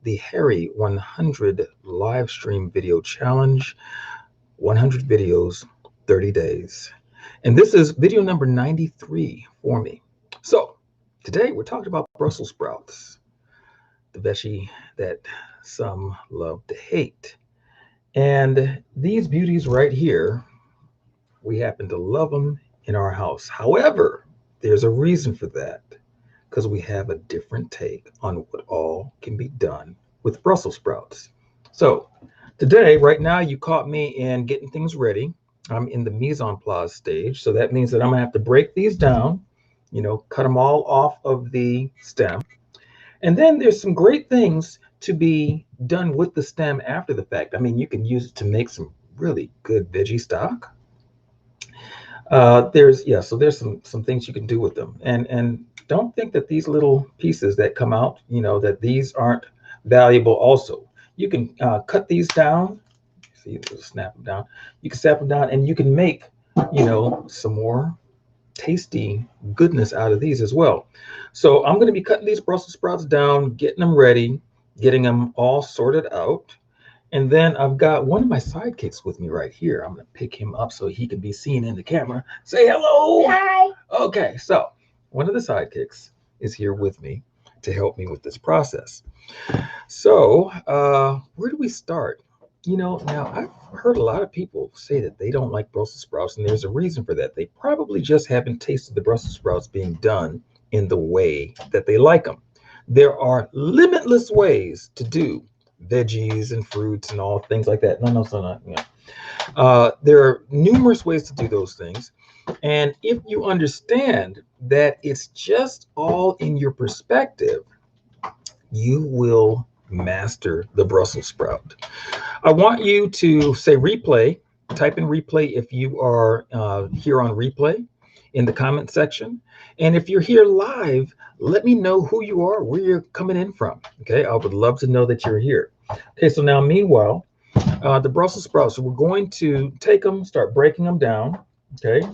the Harry 100 live stream video challenge, 100 videos, 30 days. And this is video number 93 for me. So today we're talking about Brussels sprouts, the veggie that some love to hate. And these beauties right here, we happen to love them in our house. However, there's a reason for that because we have a different take on what all can be done with Brussels sprouts. So, today, right now, you caught me in getting things ready. I'm in the mise en place stage. So, that means that I'm going to have to break these down, cut them all off of the stem. And then there's some great things to be done with the stem after the fact. I mean, you can use it to make some really good veggie stock. So there's some things you can do with them, and don't think that these little pieces that come out, that these aren't valuable. Also, you can cut these down. See, snap them down. You can snap them down, and you can make, some more tasty goodness out of these as well. So I'm going to be cutting these Brussels sprouts down, getting them ready, getting them all sorted out. And then I've got one of my sidekicks with me right here. I'm going to pick him up so he can be seen in the camera. Say hello. Hi. Okay, so one of the sidekicks is here with me to help me with this process. So, where do we start? Now I've heard a lot of people say that they don't like Brussels sprouts, and there's a reason for that. They probably just haven't tasted the Brussels sprouts being done in the way that they like them. There are limitless ways to do veggies and fruits and all things like that. No, so not. Yeah. There are numerous ways to do those things. And if you understand that it's just all in your perspective, you will master the Brussels sprout. I want you to say replay, type in replay if you are here on replay in the comment section. And if you're here live, let me know who you are, where you're coming in from. Okay, I would love to know that you're here. Okay, so now meanwhile, the Brussels sprouts, so we're going to take them, start breaking them down. Okay,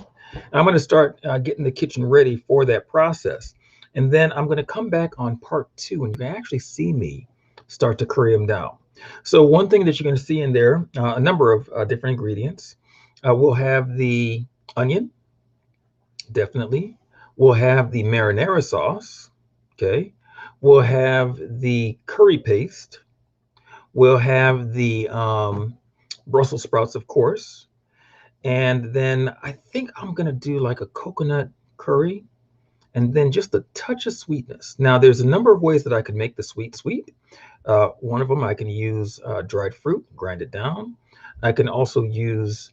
I'm going to start getting the kitchen ready for that process. And then I'm going to come back on part 2, and you can actually see me start to curry them down. So one thing that you're going to see in there, a number of different ingredients. We'll have the onion, definitely. We'll have the marinara sauce. Okay. We'll have the curry paste. We'll have the Brussels sprouts, of course. And then I think I'm going to do like a coconut curry and then just a touch of sweetness. Now, there's a number of ways that I could make the sweet. One of them, I can use dried fruit, grind it down. I can also use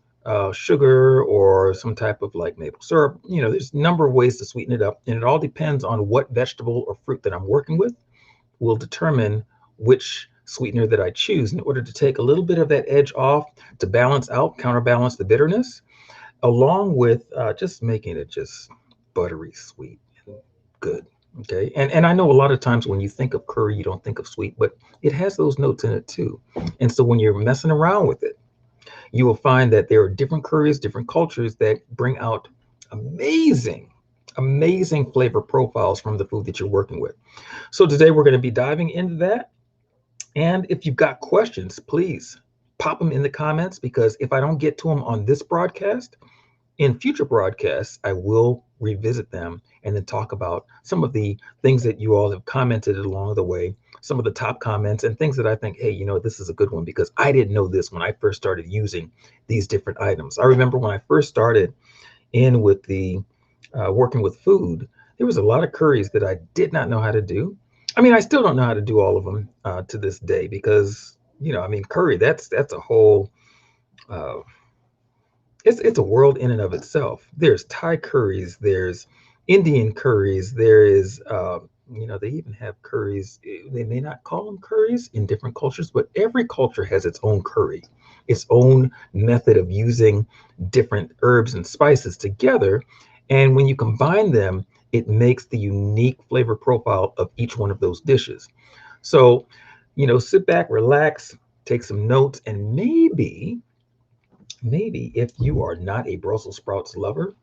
sugar or some type of like maple syrup. There's a number of ways to sweeten it up, and it all depends on what vegetable or fruit that I'm working with will determine which sweetener that I choose in order to take a little bit of that edge off to balance out, counterbalance the bitterness, along with just making it just buttery sweet and good. Okay. And I know a lot of times when you think of curry, you don't think of sweet, but it has those notes in it too. And so when you're messing around with it, you will find that there are different curries, different cultures that bring out amazing, amazing flavor profiles from the food that you're working with. So today we're going to be diving into that. And if you've got questions, please pop them in the comments, because if I don't get to them on this broadcast, in future broadcasts, I will revisit them and then talk about some of the things that you all have commented along the way, some of the top comments and things that I think, hey, this is a good one because I didn't know this when I first started using these different items. I remember when I first started in with the working with food, there was a lot of curries that I did not know how to do. I mean, I still don't know how to do all of them to this day because, curry, that's a whole uh, it's a world in and of itself. There's Thai curries, there's Indian curries, there is they even have curries. They may not call them curries in different cultures, but every culture has its own curry, its own method of using different herbs and spices together. And when you combine them, it makes the unique flavor profile of each one of those dishes. So, sit back, relax, take some notes, and maybe if you are not a Brussels sprouts lover,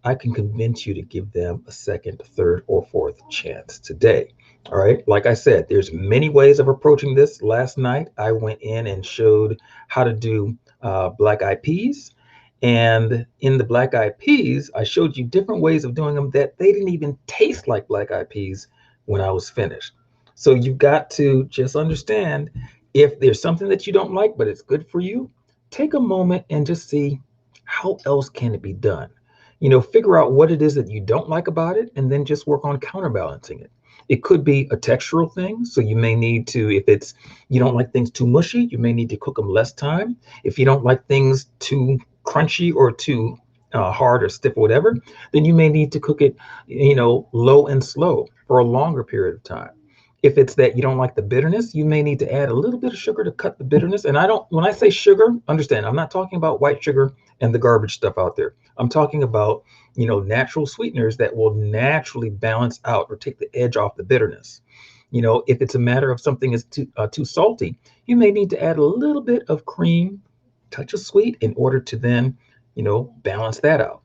I can convince you to give them a second, third, or fourth chance today. All right. Like I said, there's many ways of approaching this. Last night, I went in and showed how to do black eyed peas. And in the black eyed peas, I showed you different ways of doing them that they didn't even taste like black eyed peas when I was finished. So you've got to just understand, if there's something that you don't like, but it's good for you, take a moment and just see how else can it be done. Figure out what it is that you don't like about it, and then just work on counterbalancing it. It could be a textural thing. So you may need to, if it's, you don't like things too mushy, you may need to cook them less time. If you don't like things too crunchy or too hard or stiff or whatever, then you may need to cook it, low and slow for a longer period of time. If it's that you don't like the bitterness, you may need to add a little bit of sugar to cut the bitterness. And when I say sugar, understand, I'm not talking about white sugar and the garbage stuff out there. I'm talking about, natural sweeteners that will naturally balance out or take the edge off the bitterness. If it's a matter of something is too salty, you may need to add a little bit of cream, touch of sweet, in order to then, balance that out.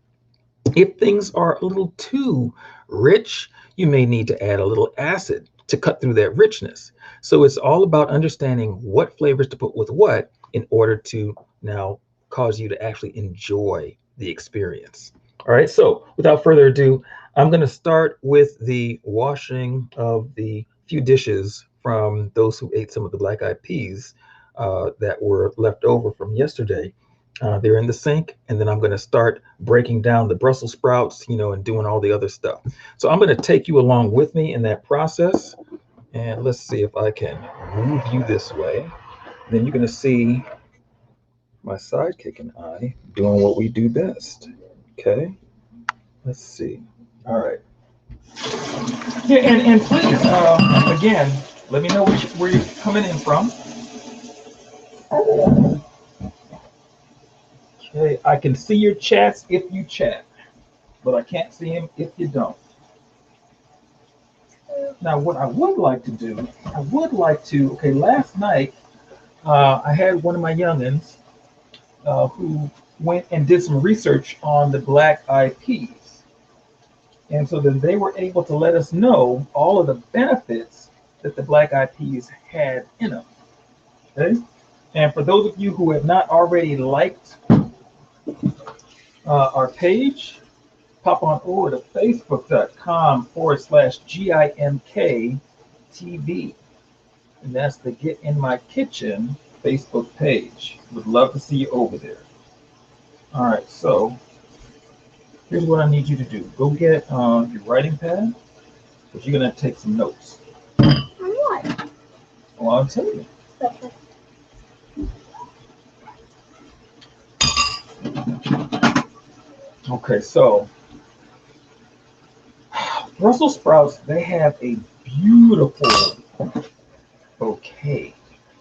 If things are a little too rich, you may need to add a little acid to cut through that richness. So it's all about understanding what flavors to put with what in order to now cause you to actually enjoy the experience. All right, so without further ado, I'm going to start with the washing of the few dishes from those who ate some of the black eyed peas that were left over from yesterday. They're in the sink, and then I'm going to start breaking down the Brussels sprouts, and doing all the other stuff. So I'm going to take you along with me in that process, and let's see if I can move you this way. Then you're going to see my sidekick and I doing what we do best. Okay, let's see. All right. Yeah, and please, again, let me know where you're coming in from. Okay, I can see your chats if you chat, but I can't see them if you don't. Now, what I would like to do, okay, last night I had one of my youngins who went and did some research on the black eyed peas. And so then they were able to let us know all of the benefits that the black eyed peas had in them. Okay? And for those of you who have not already liked our page, pop on over to facebook.com/GIMK And that's the Get in My Kitchen Facebook page. Would love to see you over there. All right, so here's what I need you to do. Go get your writing pad, because you're going to take some notes. What? Well, I'll tell you. Okay, so Brussels sprouts, they have a beautiful bouquet.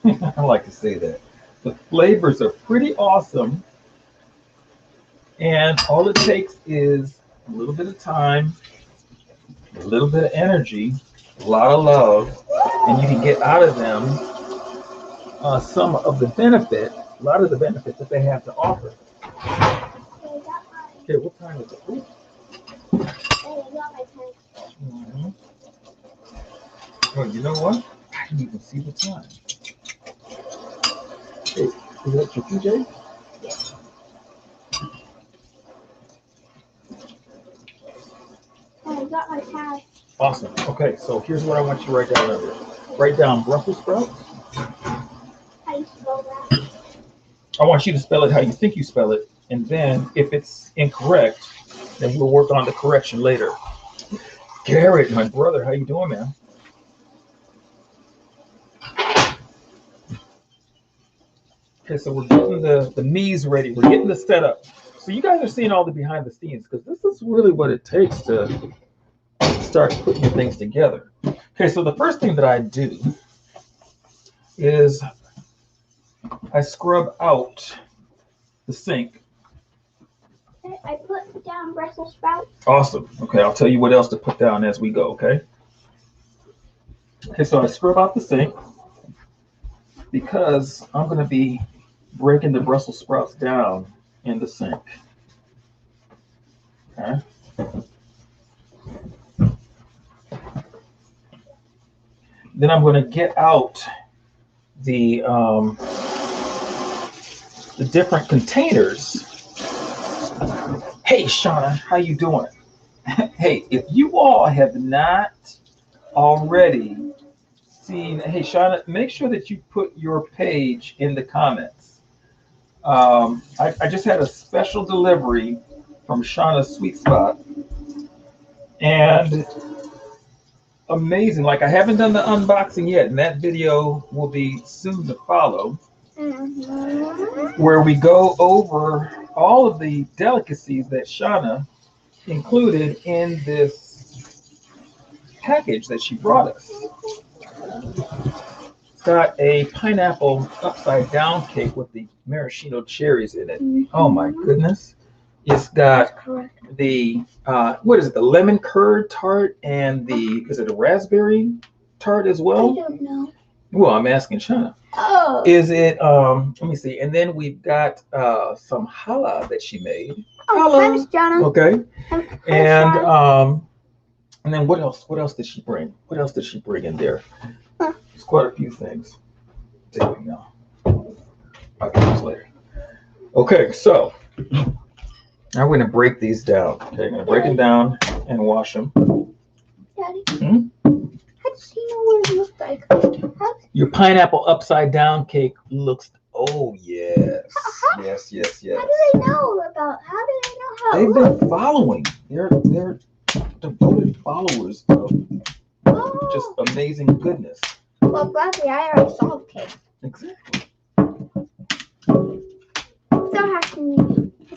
I like to say that. The flavors are pretty awesome. And all it takes is a little bit of time, a little bit of energy, a lot of love, and you can get out of them some of the benefit, a lot of the benefit that they have to offer. Okay, what time is it? Ooh. Mm-hmm. Oh, you know what? I didn't even see the time. Hey, is that your PJ? I got my pad. Awesome. Okay, so here's what I want you to write down under. Write down Brussels sprouts. How you spell that? I want you to spell it how you think you spell it, and then if it's incorrect, then we'll work on the correction later. Garrett, my brother, how you doing, man? Okay, so we're getting the me's ready. We're getting the setup. So you guys are seeing all the behind the scenes, because this is really what it takes to start putting your things together. Okay, so the first thing that I do is I scrub out the sink. I put down Brussels sprouts. Awesome. Okay, I'll tell you what else to put down as we go, okay? Okay, so I scrub out the sink because I'm going to be breaking the Brussels sprouts down in the sink. Okay. Then I'm going to get out the different containers. Hey, Shauna, how you doing? Hey, if you all have not already seen, hey, Shauna, make sure that you put your page in the comments. I just had a special delivery from Shauna's Sweet Spot, and amazing. Like I haven't done the unboxing yet, and that video will be soon to follow, where we go over all of the delicacies that Shauna included in this package that she brought us. It's got a pineapple upside down cake with the maraschino cherries in it. Oh my goodness. It's got the what is it, the lemon curd tart, and the, is it a raspberry tart as well? I don't know. Well, I'm asking Shauna. Oh. Is it let me see. And then we've got some challah that she made. Oh, hi, Miss Jana. Okay. Hi, And then what else? What else did she bring? What else did she bring in there? Huh. It's quite a few things. There we go. I'll get those later. Okay, so now we're gonna break these down. Okay, I'm gonna break them down and wash them. Daddy. Hmm? How does he know what it looks like? Your pineapple upside down cake looks. Oh yes, yes, yes, yes. How do they know about? How do they know how? They've been following. They're devoted followers of just amazing goodness. Well, gladly, I already saw the cake. Exactly. I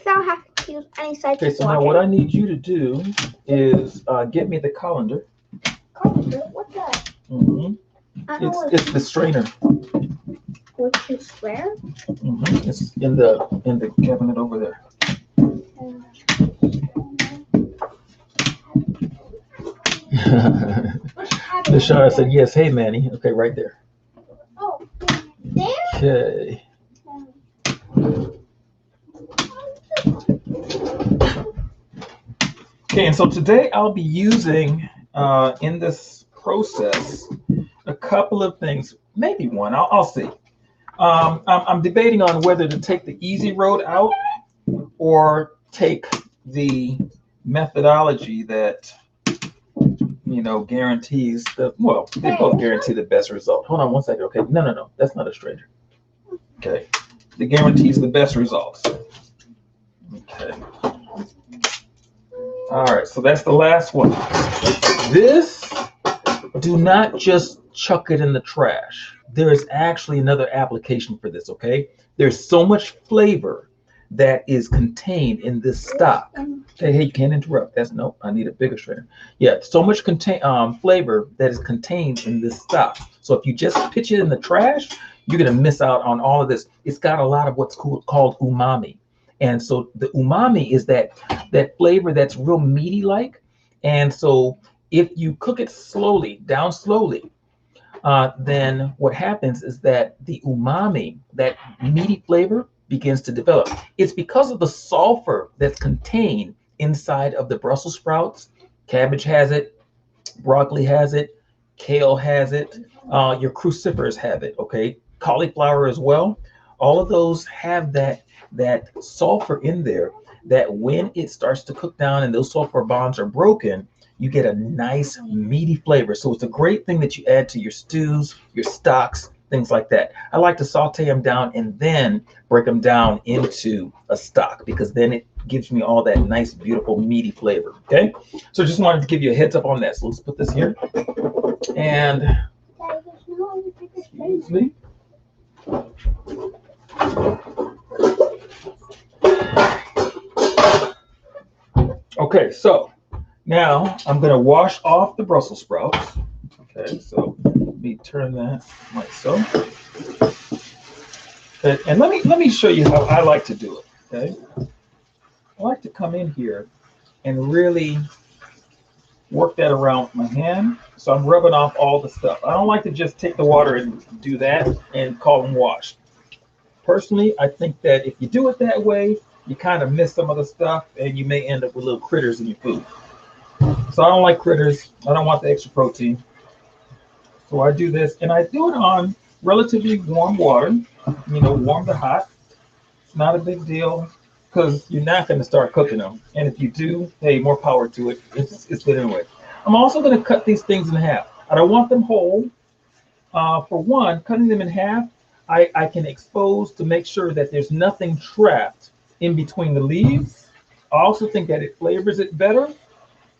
don't have to use any sites. Okay, so now what I need you to do is get me the colander. Colander? What's that? Mm-hmm. It's the strainer. Which is where? Mm-hmm. It's in the cabinet over there. Lashana said yes. Hey, Manny. Okay, right there. Oh, there? Okay. Okay, and so today I'll be using in this process a couple of things, maybe one. I'll see. I'm debating on whether to take the easy road out or take the methodology that guarantees they both guarantee the best result. Hold on one second. Okay, no, that's not a stranger. Okay, it guarantees the best results. Okay. All right, so that's the last one. This, do not just chuck it in the trash. There is actually another application for this, okay? There's so much flavor that is contained in this stock. Okay, hey, you can't interrupt. No, I need a bigger strainer. Yeah, so much flavor that is contained in this stock. So if you just pitch it in the trash, you're gonna miss out on all of this. It's got a lot of what's called umami. And so the umami is that flavor that's real meaty like. And so if you cook it slowly, down slowly, then what happens is that the umami, that meaty flavor, begins to develop. It's because of the sulfur that's contained inside of the Brussels sprouts. Cabbage has it, broccoli has it, kale has it, your crucifers have it, okay? Cauliflower as well. All of those have that sulfur in there, that when it starts to cook down and those sulfur bonds are broken, you get a nice meaty flavor. So it's a great thing that you add to your stews, your stocks, things like that. I like to saute them down and then break them down into a stock, because then it gives me all that nice, beautiful, meaty flavor. Okay, so just wanted to give you a heads up on that. So let's put this here. And excuse me. Okay, so now I'm going to wash off the Brussels sprouts. Okay, so let me turn that like so. Okay, and let me show you how I like to do it. Okay, I like to come in here and really work that around with my hand. So I'm rubbing off all the stuff. I don't like to just take the water and do that and call them washed. Personally, I think that if you do it that way, you kind of miss some of the stuff and you may end up with little critters in your food. So I don't like critters. I don't want the extra protein. So I do this, and I do it on relatively warm water, warm to hot. It's not a big deal because you're not going to start cooking them. And if you do, hey, more power to it. It's good anyway. I'm also going to cut these things in half. I don't want them whole. For one, cutting them in half, I can expose to make sure that there's nothing trapped in between the leaves. I also think that it flavors it better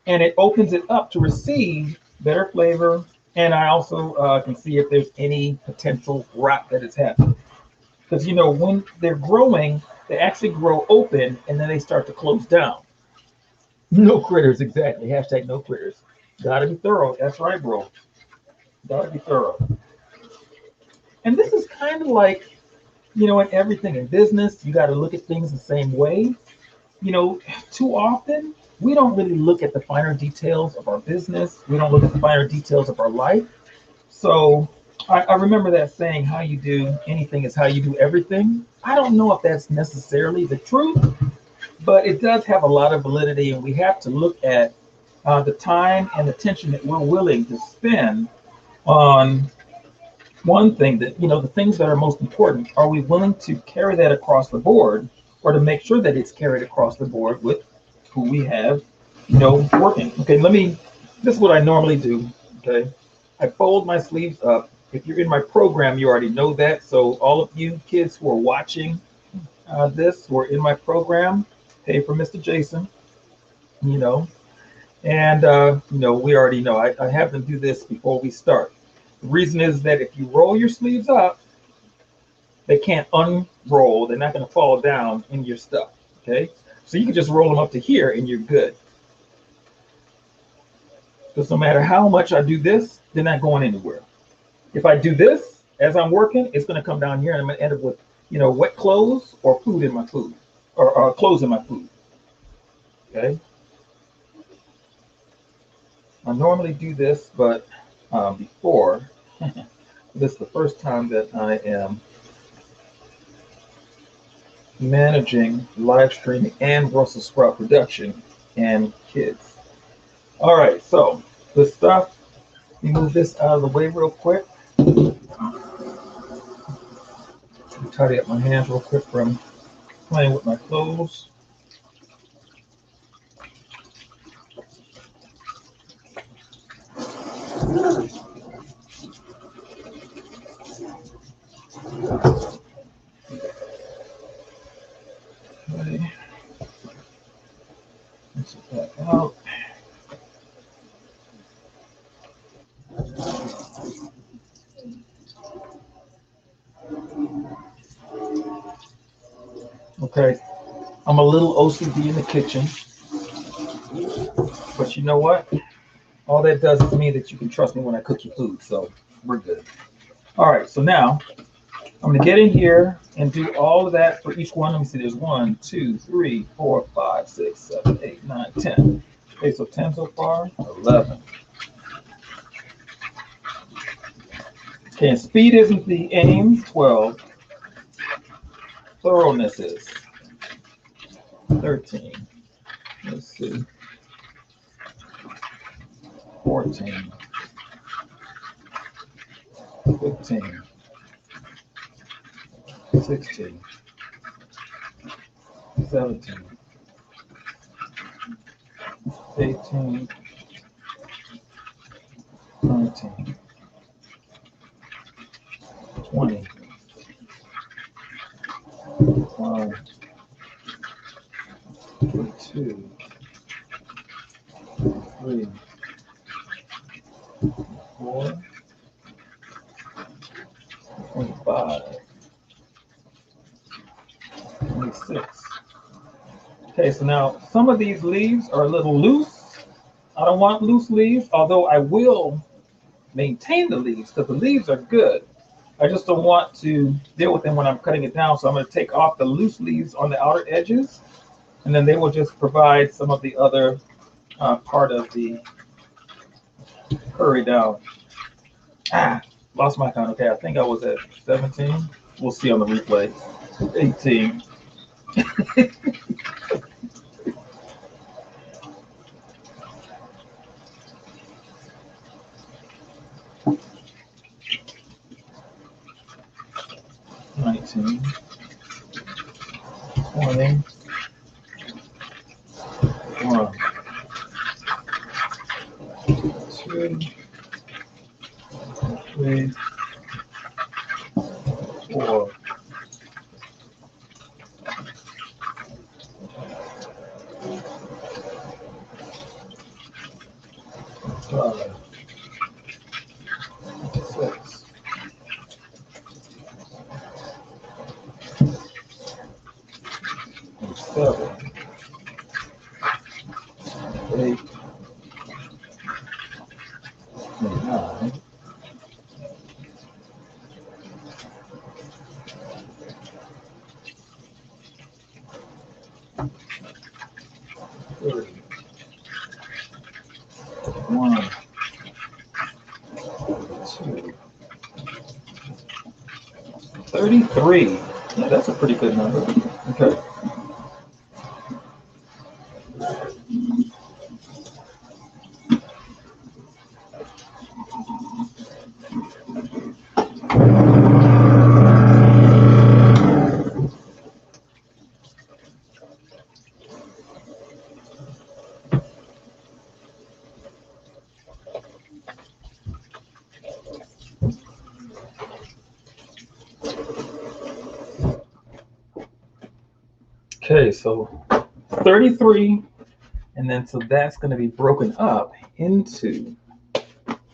and it opens it up to receive better flavor. And I also can see if there's any potential rot that is happening. Because when they're growing, they actually grow open and then they start to close down. No critters, exactly. Hashtag no critters. Gotta be thorough. That's right, bro. Gotta be thorough. And this is kind of like, in everything in business, you got to look at things the same way. Too often we don't really look at the finer details of our business. We don't look at the finer details of our life. So I remember that saying, how you do anything is how you do everything. I don't know if that's necessarily the truth, but it does have a lot of validity, and we have to look at the time and attention that we're willing to spend on one thing that, the things that are most important. Are we willing to carry that across the board or to make sure that it's carried across the board with who we have, working? Okay, this is what I normally do. Okay, I fold my sleeves up. If you're in my program, you already know that. So all of you kids who are watching this, who are in my program, hey, for Mr. Jason, you know, and we already know. I have them do this before we start. The reason is that if you roll your sleeves up, they can't unroll. They're not going to fall down in your stuff. Okay, so you can just roll them up to here and you're good. Because no matter how much I do this, they're not going anywhere. If I do this as I'm working, it's going to come down here and I'm going to end up with, wet clothes or food in my food, or clothes in my food. Okay. I normally do this, but before, this is the first time that I am managing live streaming and Brussels sprout production and kids. All right, so the stuff, let me move this out of the way real quick. Tidy up my hands real quick from playing with my clothes. Okay. Let's get that out. Okay, I'm a little OCD in the kitchen, but you know what? All that does is mean that you can trust me when I cook your food, so we're good. All right, so now I'm gonna get in here and do all of that for each one. Let me see, there's 1, 2, 3, 4, 5, 6, 7, 8, 9, 10. Okay, so 10 so far, 11. Okay, and speed isn't the aim, 12. Thoroughness is 13. Let's see, 14, 15, 16, 17, 18, 19, 20, 21, 22, 23, 24, 25, 26. Okay, so now some of these leaves are a little loose. I don't want loose leaves, although I will maintain the leaves because the leaves are good. I just don't want to deal with them when I'm cutting it down. So I'm going to take off the loose leaves on the outer edges, and then they will just provide some of the other part of the curry down. Lost my count. Okay, I think I was at 17. We'll see on the replay. 18, 19, 20, 1, 2, 3, 4, 5, 6, 7, 8, 9, 30, 1, 2, 33. Yeah, that's a pretty good number. Okay. Okay, so 33, and then so that's going to be broken up into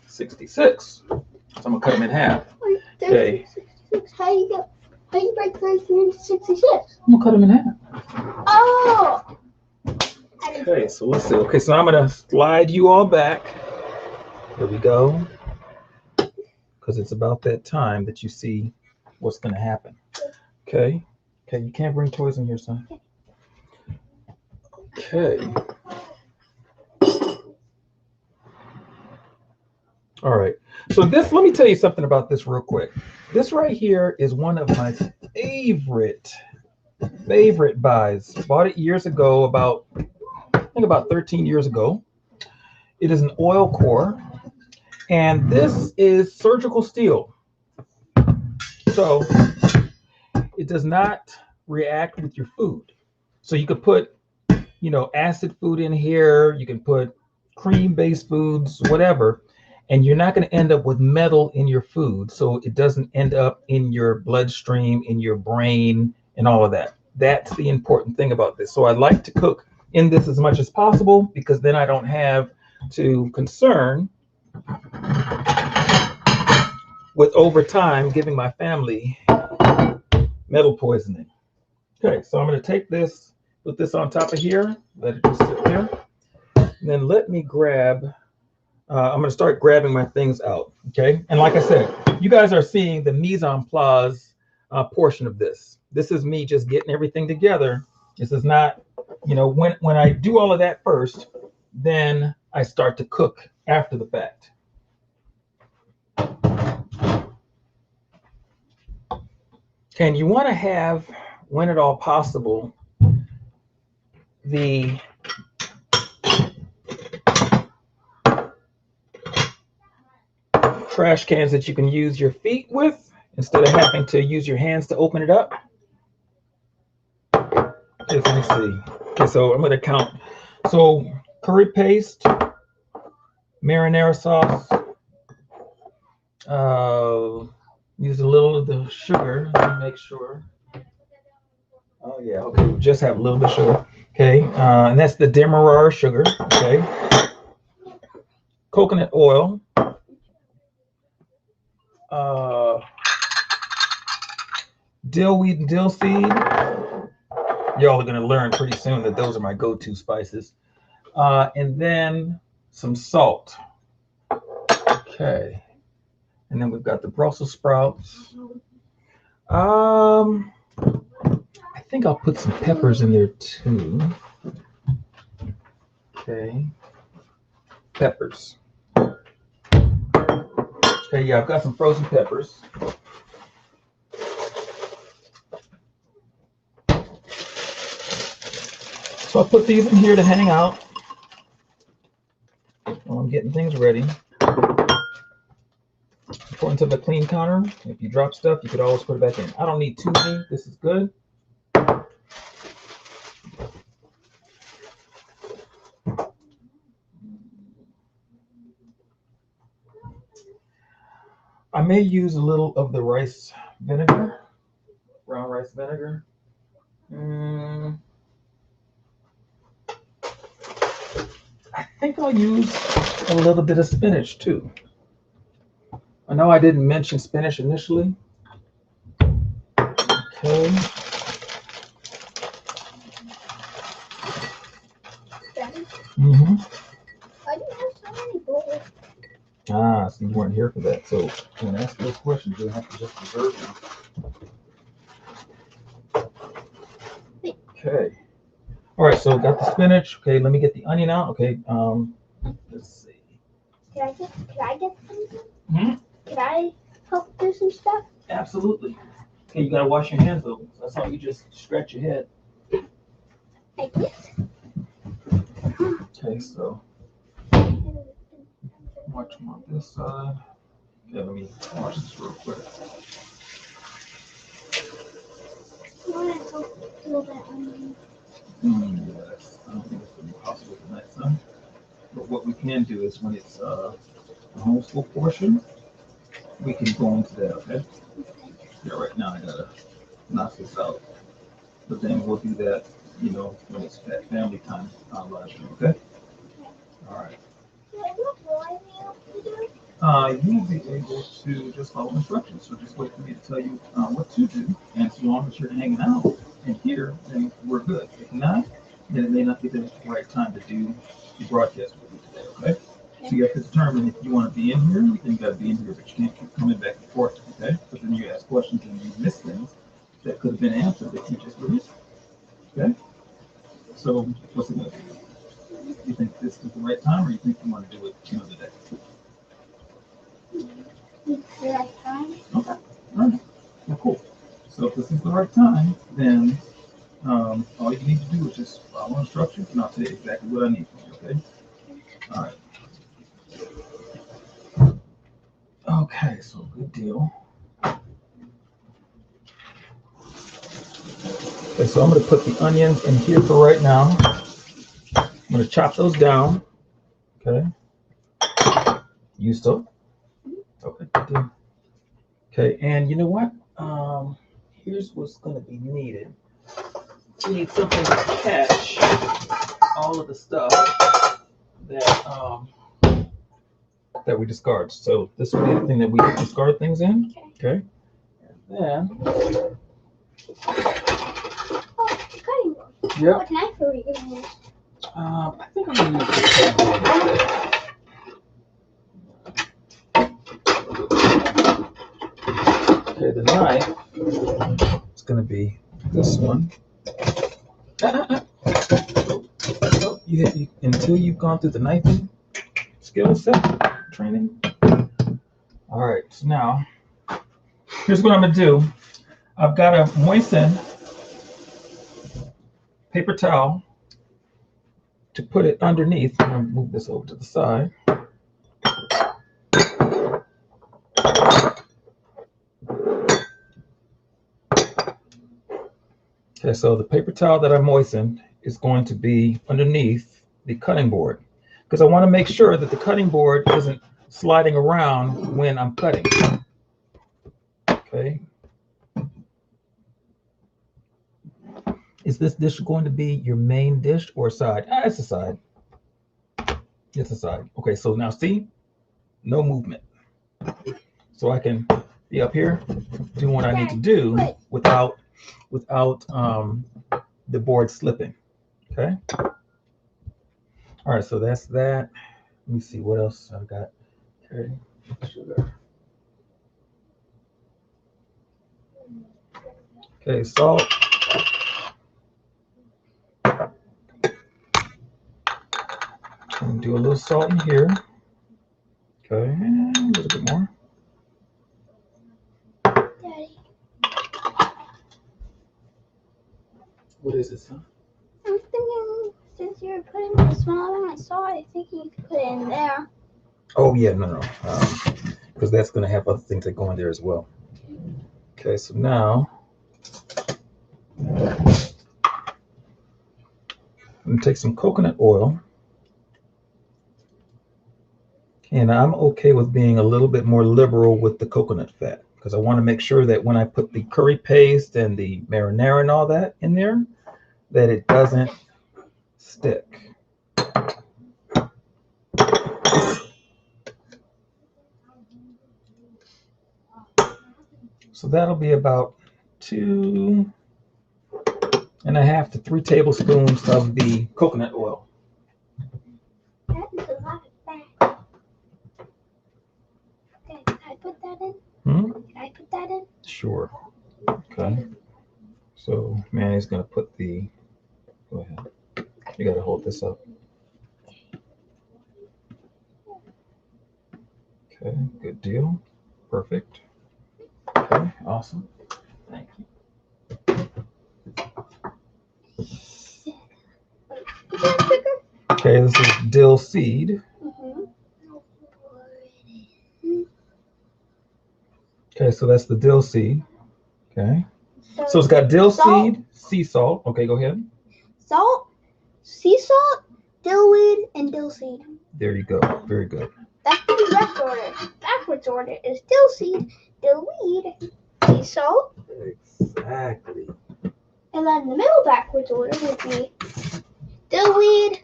66. So I'm going to cut them in half. Okay. 66. How you break 33 into 66? I'm going to cut them in half. Oh! Okay, so let's see. Okay, so I'm going to slide you all back. There we go. Because it's about that time that you see what's going to happen. Okay. Okay, you can't bring toys in here, son. Okay. All right. So this, let me tell you something about this real quick. This right here is one of my favorite buys. Bought it years ago, I think about 13 years ago. It is an oil core, and this is surgical steel. So it does not react with your food. So you could put, acid food in here. You can put cream-based foods, whatever, and you're not going to end up with metal in your food. So it doesn't end up in your bloodstream, in your brain, and all of that. That's the important thing about this. So I like to cook in this as much as possible because then I don't have to concern with over time giving my family metal poisoning. Okay, so I'm going to take this, put this on top of here, let it just sit there. And then let me grab, I'm going to start grabbing my things out, okay? And like I said, you guys are seeing the mise en place portion of this. This is me just getting everything together. This is not, when I do all of that first, then I start to cook after the fact. Okay, and you want to have, when at all possible, the trash cans that you can use your feet with instead of having to use your hands to open it up. Okay, let me see. Okay, so I'm going to count. So curry paste, marinara sauce, use a little of the sugar. Let me make sure. Oh yeah, okay, we just have a little bit of sugar. Okay, and that's the demerara sugar. Okay, coconut oil. Dill weed and dill seed. Y'all are going to learn pretty soon that those are my go-to spices. And then some salt. Okay. And then we've got the Brussels sprouts. I think I'll put some peppers in there too. Okay. Peppers. Okay, yeah, I've got some frozen peppers. So I put these in here to hang out while I'm getting things ready. Important to the clean counter. If you drop stuff, you could always put it back in. I don't need too many. This is good. I may use a little of the rice vinegar, brown rice vinegar. I think I'll use a little bit of spinach too. I know I didn't mention spinach initially. Okay. Mm-hmm. Why do you have so many bowls? Ah, so you weren't here for that. So when I ask those questions, you'll have to just observe them. Okay. All right, so got the spinach. Okay, let me get the onion out. Okay, let's see. Can I get something? Hmm? Can I help do some stuff? Absolutely. Okay, you gotta wash your hands though. That's how you just scratch your head. Like this? Okay, so watch them on this side. Okay, let me wash this real quick. You want to help peel that onion? Yes, I don't think it's gonna be possible tonight, son. But what we can do is when it's a homeschool portion, we can go into that, okay? Yeah, right now I gotta knock this out. But then we'll do that, when it's that family time live stream, okay? All right. What will I be able to do? You will be able to just follow instructions. So just wait for me to tell you what to do. And as long as you're hanging out in here, then we're good. If not, then it may not be the right time to do the broadcast with you today, okay? So you have to determine if you want to be in here, then you got to be in here, but you can't keep coming back and forth, okay? Because then you ask questions and you miss things that could have been answered if you just were listening, okay? So what's it going to be? You think this is the right time, or you think you want to do it another day? The right time? Okay, all right, well, cool. So if this is the right time, then all you need to do is just follow instructions, and I'll tell you exactly what I need from you, okay? All right. Okay, so good deal. Okay, so I'm going to put the onions in here for right now. I'm going to chop those down. Okay. You still? Okay, good deal. Okay, and you know what? Here's what's going to be needed. We need something to catch all of the stuff that we discard. So this would be the thing that we discard things in. Okay. And then. Oh, cutting board. Yep. What knife are we going to use? I think I'm going to use the cutting board instead. Okay, the knife is going to be this one. Until you've gone through the knifing skill set training. All right, so now here's what I'm going to do. I've got to moisten paper towel to put it underneath. I'm going to move this over to the side. Okay, so the paper towel that I moistened is going to be underneath the cutting board because I want to make sure that the cutting board isn't sliding around when I'm cutting. Okay. Is this dish going to be your main dish or side? It's a side. It's a side. Okay, so now see, no movement. So I can be up here doing what I need to do without the board slipping. Okay. All right, so that's that. Let me see what else I've got. Okay, sugar. Okay, salt. Do a little salt in here. Okay, a little bit more. Daddy. What is this, huh? I'm thinking you're putting the small one I saw, I think you could put it in there. Oh yeah, no. Because that's going to have other things that go in there as well. Okay, so now I'm going to take some coconut oil. And I'm okay with being a little bit more liberal with the coconut fat because I want to make sure that when I put the curry paste and the marinara and all that in there, that it doesn't stick. So that'll be about 2.5 to 3 tablespoons of the coconut oil. That is a lot of fat. Okay, can I put that in? Can I put that in? Sure. Okay. So Manny's going to put the, go ahead. You got to hold this up. Okay, good deal. Perfect. Okay, awesome. Thank you. Okay, this is dill seed. Okay, so that's the dill seed. Okay. So it's got dill seed, sea salt. Okay, go ahead. Salt, sea salt, dill weed, and dill seed. There you go. Very good. That's the correct order. Backwards order is dill seed, dill weed, sea salt. Exactly. And then the middle backwards order would be dill weed.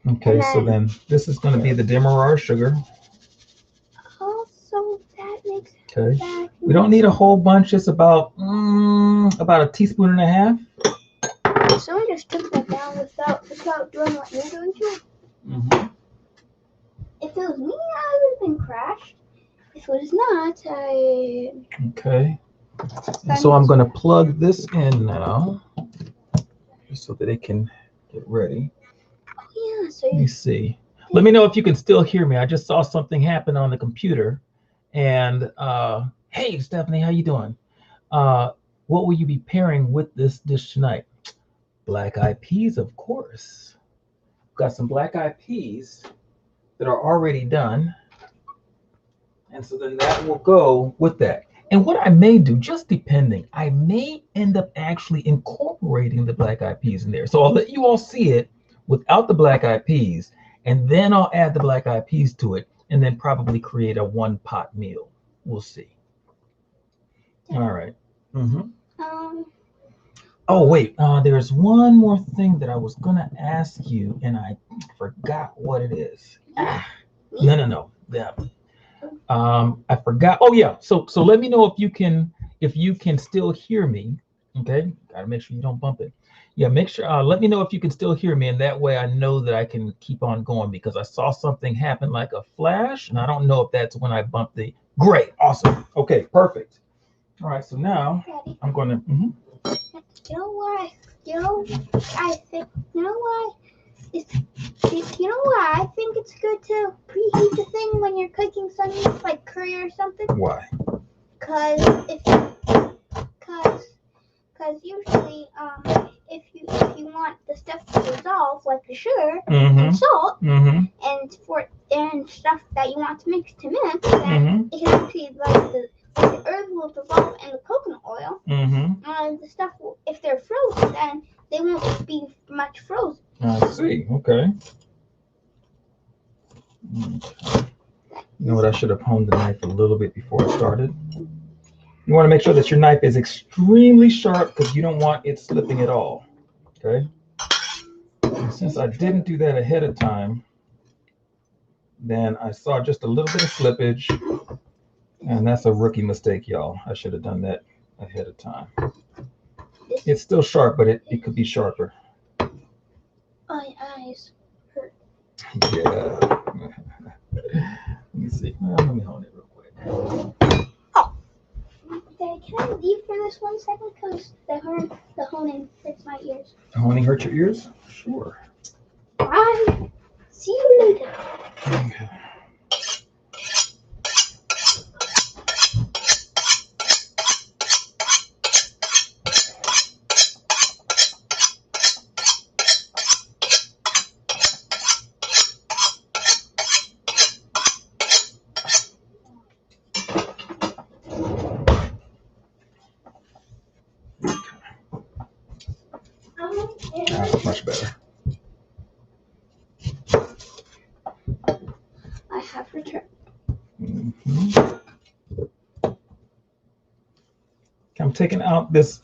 Okay, so then this is going to be the demerara sugar. Also, that makes Okay. that. We don't need a whole bunch. It's about a teaspoon and a half. Someone just took that down without doing what you're doing to it. If it was me, I would have been crashed. If it was not, I. Okay. So I'm going to plug this in now, just so that it can get ready. Oh yeah. So Let me see. Let me know if you can still hear me. I just saw something happen on the computer. And hey, Stephanie, how you doing? What will you be pairing with this dish tonight? Black-eyed peas, of course. Got some black-eyed peas that are already done. And so then that will go with that. And what I may do, just depending, I may end up actually incorporating the black-eyed peas in there. So I'll let you all see it without the black-eyed peas, and then I'll add the black-eyed peas to it, and then probably create a one-pot meal. We'll see. All right. Oh, wait, there's one more thing that I was gonna ask you, and I forgot what it is. No. Yeah. I forgot. Oh yeah. So let me know if you can still hear me. Okay. Gotta make sure you don't bump it. Yeah. Make sure. Let me know if you can still hear me, and that way I know that I can keep on going because I saw something happen like a flash, and I don't know if that's when I bumped the. Great. Awesome. Okay. Perfect. All right. So now I'm gonna. You know why? I think. You know why? You know why I think it's good to preheat the thing when you're cooking something like curry or something? Why? Cause usually if you want the stuff to dissolve like the sugar and salt and stuff that you want to mix, then it can actually like the herbs will dissolve in the coconut oil. And the stuff if they're frozen, then they won't be much frozen. I see. Okay. You know what? I should have honed the knife a little bit before I started. You want to make sure that your knife is extremely sharp because you don't want it slipping at all. Okay. And since I didn't do that ahead of time, then I saw just a little bit of slippage, and that's a rookie mistake, y'all. I should have done that ahead of time. It's still sharp, but it could be sharper. My eyes hurt. Yeah. Let me see. Let me hone it real quick. Daddy, can I leave for this 1 second? Because the honing hurts my ears. The honing hurts your ears? Sure. Bye. See you later. Okay. That's much better. I have returned. I'm taking out this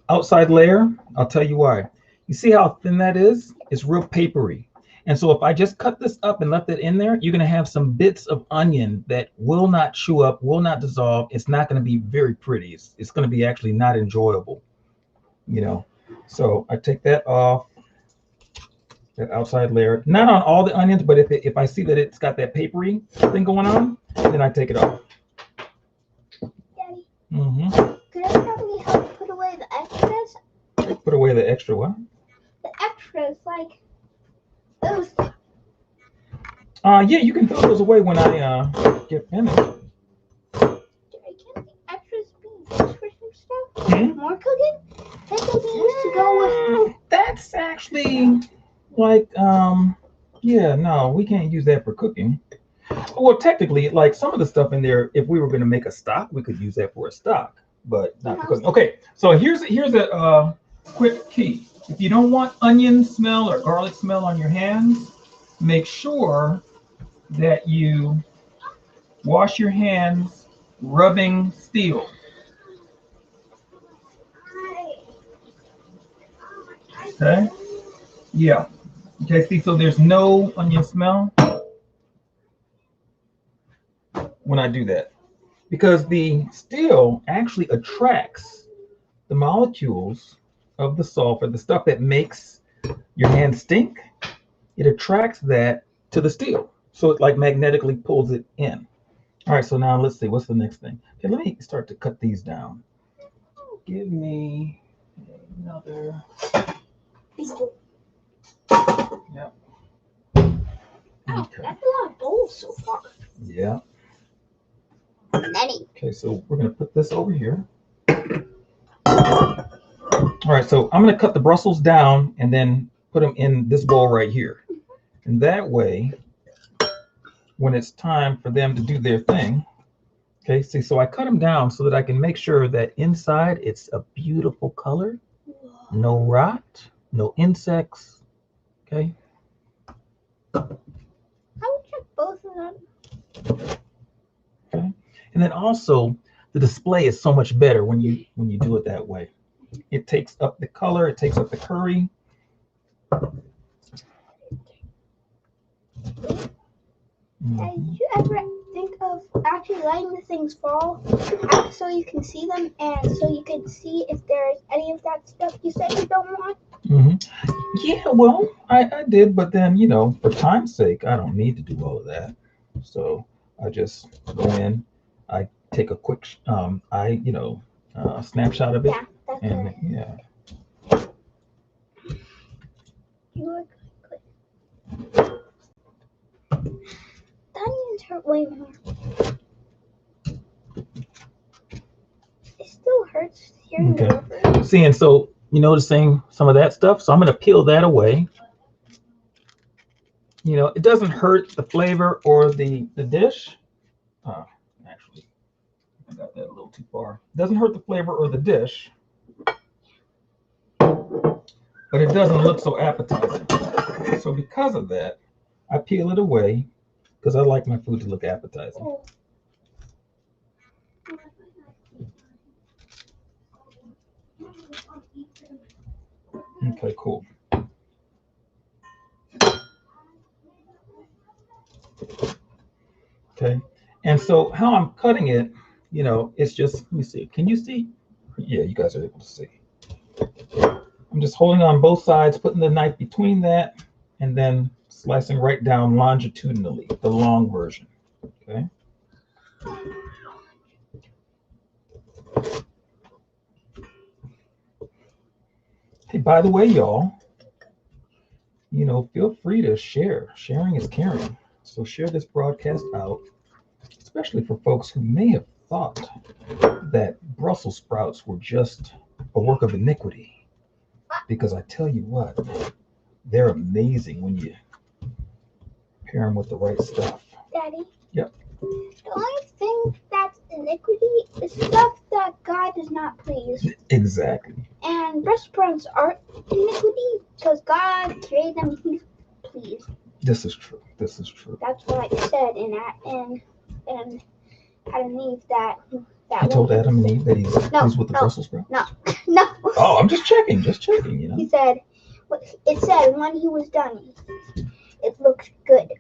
outside layer. I'll tell you why. You see how thin that is? It's real papery. And so if I just cut this up and left it in there, you're going to have some bits of onion that will not chew up, will not dissolve. It's not going to be very pretty. It's going to be actually not enjoyable, you know. So I take that off, that outside layer. Not on all the onions, but if I see that it's got that papery thing going on, then I take it off. Daddy, Could I probably help put away the extras? Put away the extra what? The extras, like those. Yeah, you can throw those away when I get finished. Can't the extras be used for some stuff? More cooking? That could be used to go with. That's actually like yeah, no, we can't use that for cooking. Well, technically, like some of the stuff in there, if we were going to make a stock, we could use that for a stock, but not for cooking. Okay, so here's a quick key. If you don't want onion smell or garlic smell on your hands, make sure that you wash your hands rubbing steel. Okay. Yeah. Okay. See, so there's no onion smell when I do that, because the steel actually attracts the molecules of the sulfur, the stuff that makes your hands stink. It attracts that to the steel, so it like magnetically pulls it in. All right. So now let's see. What's the next thing? Okay. Let me start to cut these down. Give me another. Yep. Okay. That's a lot of bowls so far. Yeah. Many. Okay, so we're going to put this over here. All right, so I'm going to cut the Brussels down and then put them in this bowl right here. And that way, when it's time for them to do their thing, okay, see, so I cut them down so that I can make sure that inside it's a beautiful color, no rot, no insects, okay? I would check both of them. Okay. And then also, the display is so much better when you do it that way. It takes up the color, it takes up the curry. Did you ever think of actually letting the things fall so you can see them and so you can see if there's any of that stuff you said you don't want? Yeah, well, I did, but then, you know, for time's sake, I don't need to do all of that. So I just go in, I take a quick, snapshot of it. Yeah, that's and it. Yeah. You look good. The onions hurt way more. It still hurts hearing the river. See, and so you noticing some of that stuff. So I'm going to peel that away. You know, it doesn't hurt the flavor or the dish. Actually, I got that a little too far. It doesn't hurt the flavor or the dish, but it doesn't look so appetizing. So because of that, I peel it away because I like my food to look appetizing. Oh. Okay, cool. Okay, and so how I'm cutting it, you know, it's just, let me see. Can you see? Yeah, you guys are able to see. I'm just holding on both sides, putting the knife between that, and then slicing right down longitudinally, the long version. Okay. Hey, by the way, y'all, you know, feel free to share. Sharing is caring. So share this broadcast out, especially for folks who may have thought that Brussels sprouts were just a work of iniquity. Because I tell you what, they're amazing when you pair them with the right stuff. Daddy? Yep. The only thing that's iniquity is stuff that God does not please. Exactly. And And breastbones are iniquity because God created them. He's pleased. This is true. This is true. That's what it said in Adam and Eve that He told Adam and Eve that he's pleased with the Brussels sprout. No. Oh, I'm just checking. You know. He said, it said when he was done, it looked good.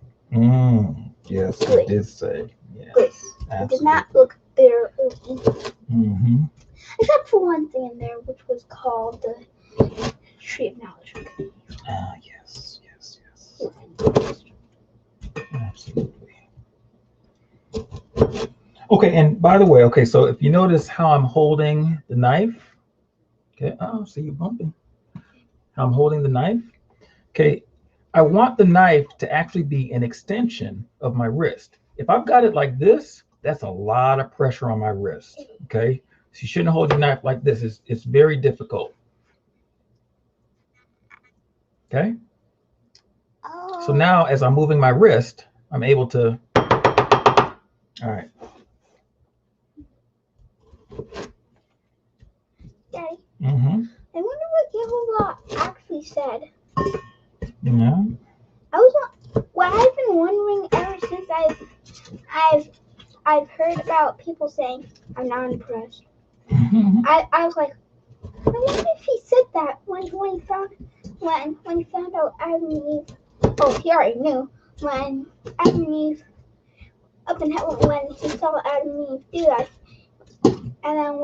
Yes, good. It did say. Yeah. Good. It did not look bitter or evil. Mm-hmm. Except for one thing in there, which was called the tree of knowledge. Yes. Absolutely. Okay, and by the way, okay, so if you notice how I'm holding the knife, okay, oh, see you bumping. How I'm holding the knife, okay, I want the knife to actually be an extension of my wrist. If I've got it like this, that's a lot of pressure on my wrist, okay? So you shouldn't hold your knife like this. It's very difficult, okay? Oh. So now as I'm moving my wrist, I'm able to, all right. Daddy, Mm-hmm. I wonder what Yehovah actually said. Yeah. What I've been wondering ever since I've heard about people saying I'm not impressed. Mm-hmm. I was like, I wonder if he said that when he found out Adam and Eve. Oh, he already knew when Adam and Eve up in heaven when he saw Adam and Eve do that, and then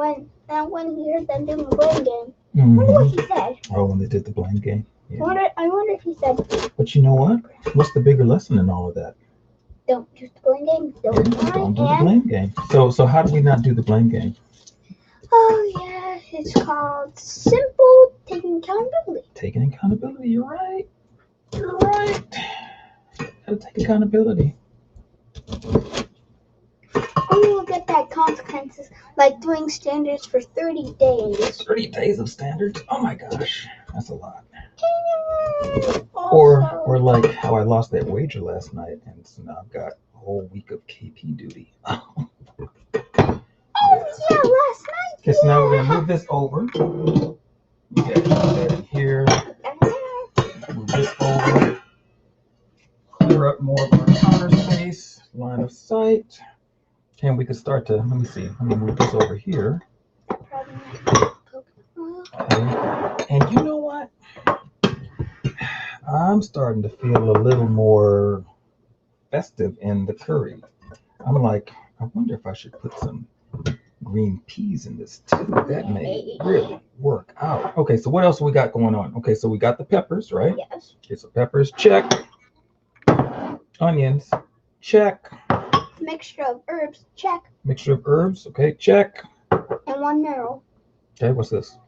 when he heard them doing the blame game. I wonder what he said. Oh, when they did the blame game. Yeah. I wonder if he said. But you know what? What's the bigger lesson in all of that? Don't do the blame game. Don't do the blame game. So how do we not do the blame game? Oh yeah, it's called simple taking accountability. Taking accountability. You're right. Gotta take accountability. Or you will get that consequences, like doing standards for 30 days. 30 days of standards? Oh my gosh, that's a lot. Also, or like how I lost that wager last night, and so now I've got a whole week of KP duty. Yeah, last night. Okay, so now we're gonna move this over. Okay, put that in here. Move this over. Clear up more of our counter space, line of sight. And we could start to, let me see, let me move this over here. Okay. And you know what? I'm starting to feel a little more festive in the curry. I'm like, I wonder if I should put some green peas in this too. That may really work out. Okay, so what else we got going on? Okay, so we got the peppers, right? Yes. Okay, so peppers, check. Onions, check. Mixture of herbs, check. Mixture of herbs, okay, check. And one marrow. Okay, what's this?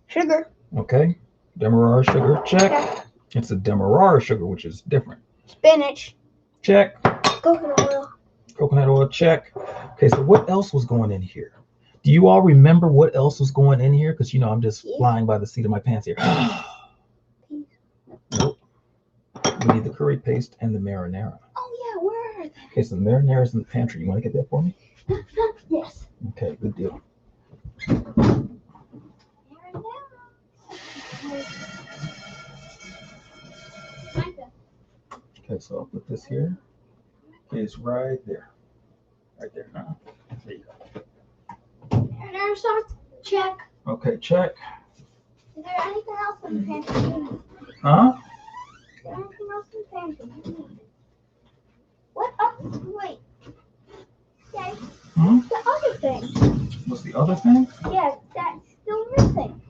Sugar. Okay, demerara sugar, check. It's a demerara sugar, which is different. Spinach. Check. Coconut oil. Coconut oil, check. Okay, so what else was going in here? Do you all remember what else was going in here? Because, you know, I'm just flying by the seat of my pants here. Nope. We need the curry paste and the marinara. Oh, yeah, where are they? Okay, so the marinara is in the pantry. You want to get that for me? Yes. Okay, good deal. Okay, so I'll put this here. It's right there. Right there. There you go. Marinara sauce, check. Okay, check. Is there anything else in the pantry? Huh? Is there anything else in the pantry? What? Oh, wait. Okay. What's the other thing? What's the other thing? Yeah, that's still missing.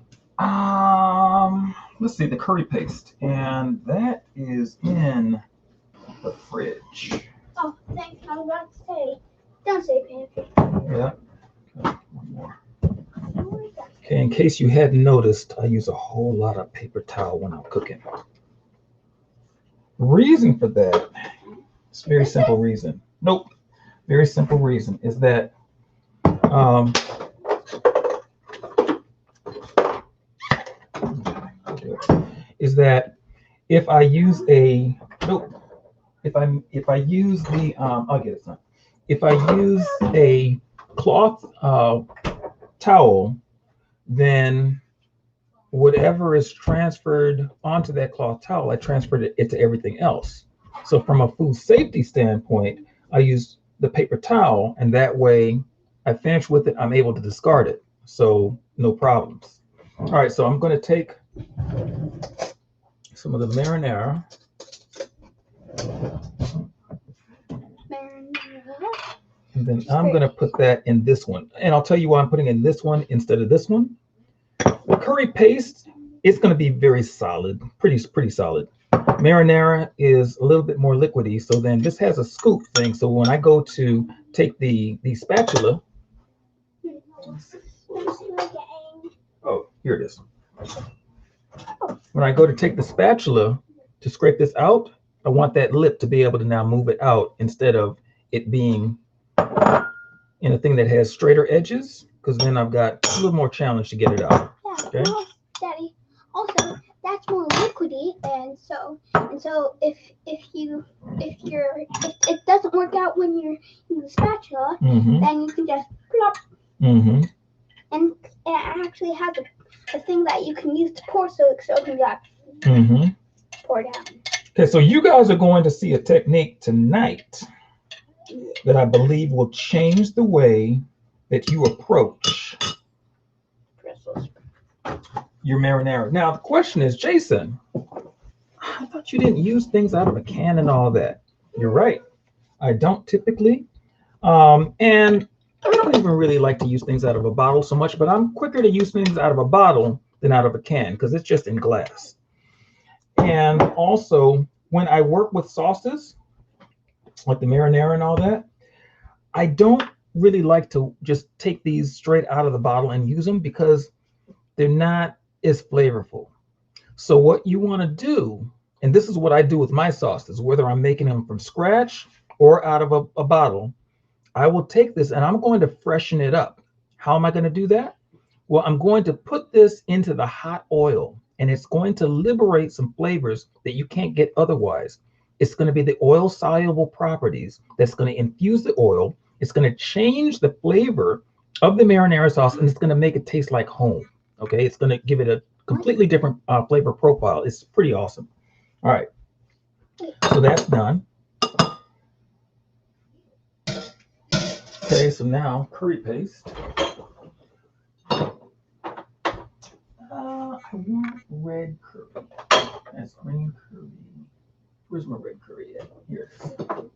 Let's see, the curry paste. And that is in the fridge. Oh, thanks. I was about to say, don't say pantry. Yeah. Okay, one more. Okay, in case you hadn't noticed, I use a whole lot of paper towel when I'm cooking. Reason for that, it's a very simple reason. Nope. Very simple reason is that if I use a if I use the I'll get it, son. If I use a cloth towel then whatever is transferred onto that cloth towel, I transferred it to everything else. So from a food safety standpoint, I use the paper towel, and that way I finish with it, I'm able to discard it. So no problems. All right, so I'm going to take some of the marinara. And then I'm going to put that in this one. And I'll tell you why I'm putting in this one instead of this one. The curry paste, it's going to be very solid, pretty solid. Marinara is a little bit more liquidy, so then this has a scoop thing. So when I go to take the spatula, oh, here it is. When I go to take the spatula to scrape this out, I want that lip to be able to now move it out instead of it being in a thing that has straighter edges, because then I've got a little more challenge to get it out. Yeah, okay? Well, Daddy, also that's more liquidy, and so if it doesn't work out when you're using the spatula, then you can just plop. And it actually has a thing that you can use to pour, so it can just pour down. Okay, so you guys are going to see a technique tonight that I believe will change the way that you approach your marinara. Now, the question is, Jason, I thought you didn't use things out of a can and all that. You're right. I don't typically. And I don't even really like to use things out of a bottle so much, but I'm quicker to use things out of a bottle than out of a can because it's just in glass. And also, when I work with sauces, like the marinara and all that, I don't really like to just take these straight out of the bottle and use them because they're not as flavorful. So what you want to do, and this is what I do with my sauces, whether I'm making them from scratch or out of a bottle, I will take this and I'm going to freshen it up. How am I going to do that? Well, I'm going to put this into the hot oil, and it's going to liberate some flavors that you can't get otherwise. It's going to be the oil soluble properties that's going to infuse the oil. It's going to change the flavor of the marinara sauce, and it's going to make it taste like home. Okay, it's going to give it a completely different flavor profile. It's pretty awesome. All right, so that's done. Okay, so now curry paste. I want red curry. That's green curry. Where's my red curry at? Here it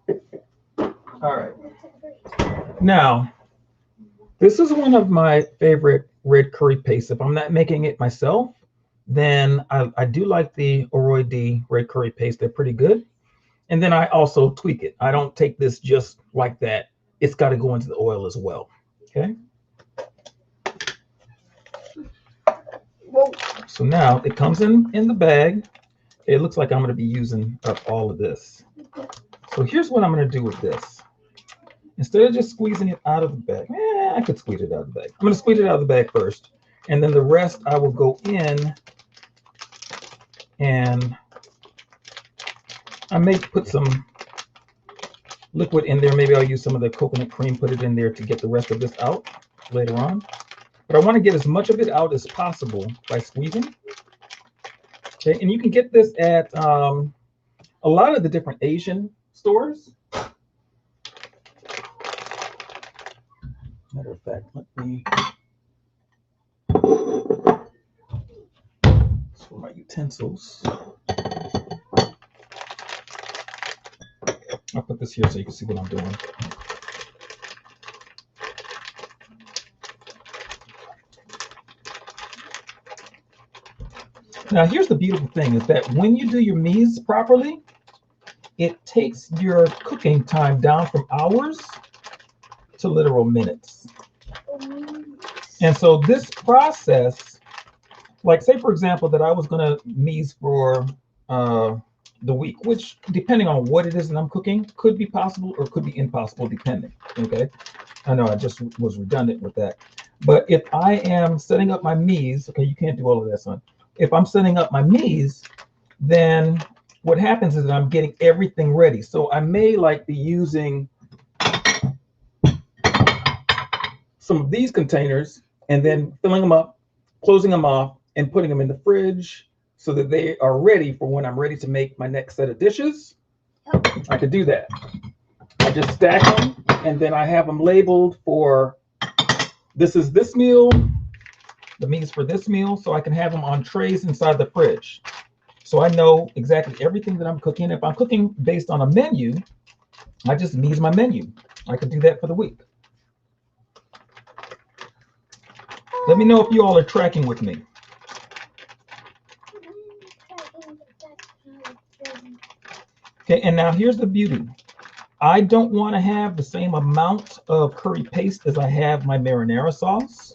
is. All right. Now, this is one of my favorite red curry pastes. If I'm not making it myself, then I do like the Oroy D red curry paste. They're pretty good. And then I also tweak it. I don't take this just like that. It's got to go into the oil as well. Okay. So now it comes in the bag. It looks like I'm going to be using up all of this. So here's what I'm going to do with this. Instead of just squeezing it out of the bag, I could squeeze it out of the bag. I'm going to squeeze it out of the bag first. And then the rest I will go in, and I may put some liquid in there. Maybe I'll use some of the coconut cream, put it in there to get the rest of this out later on. But I want to get as much of it out as possible by squeezing. Okay, and you can get this at a lot of the different Asian stores. Matter of fact, let me. For my utensils. I'll put this here so you can see what I'm doing. Now, here's the beautiful thing is that when you do your mise properly, it takes your cooking time down from hours to literal minutes. And so this process, like say, for example, that I was going to mise for the week, which depending on what it is that I'm cooking, could be possible or could be impossible, depending. Okay. I know I just was redundant with that. But if I am setting up my mise, okay, you can't do all of that, son. If I'm setting up my mise, then what happens is that I'm getting everything ready. So I may like be using some of these containers and then filling them up, closing them off, and putting them in the fridge so that they are ready for when I'm ready to make my next set of dishes. I could do that. I just stack them, and then I have them labeled for this is this meal, the meat's for this meal, so I can have them on trays inside the fridge. So I know exactly everything that I'm cooking. If I'm cooking based on a menu, I just use my menu. I can do that for the week. Let me know if you all are tracking with me. Okay, and now here's the beauty. I don't want to have the same amount of curry paste as I have my marinara sauce,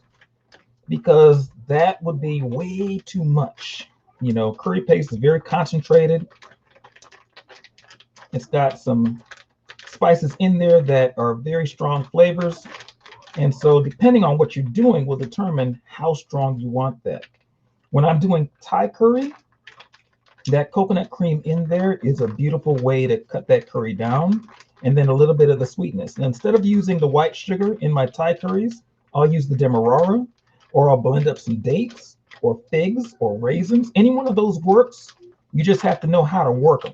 because that would be way too much. You know, curry paste is very concentrated. It's got some spices in there that are very strong flavors. And so depending on what you're doing will determine how strong you want that. When I'm doing Thai curry, that coconut cream in there is a beautiful way to cut that curry down, and then a little bit of the sweetness. And instead of using the white sugar in my Thai curries, I'll use the demerara, or I'll blend up some dates or figs or raisins. Any one of those works. You just have to know how to work them.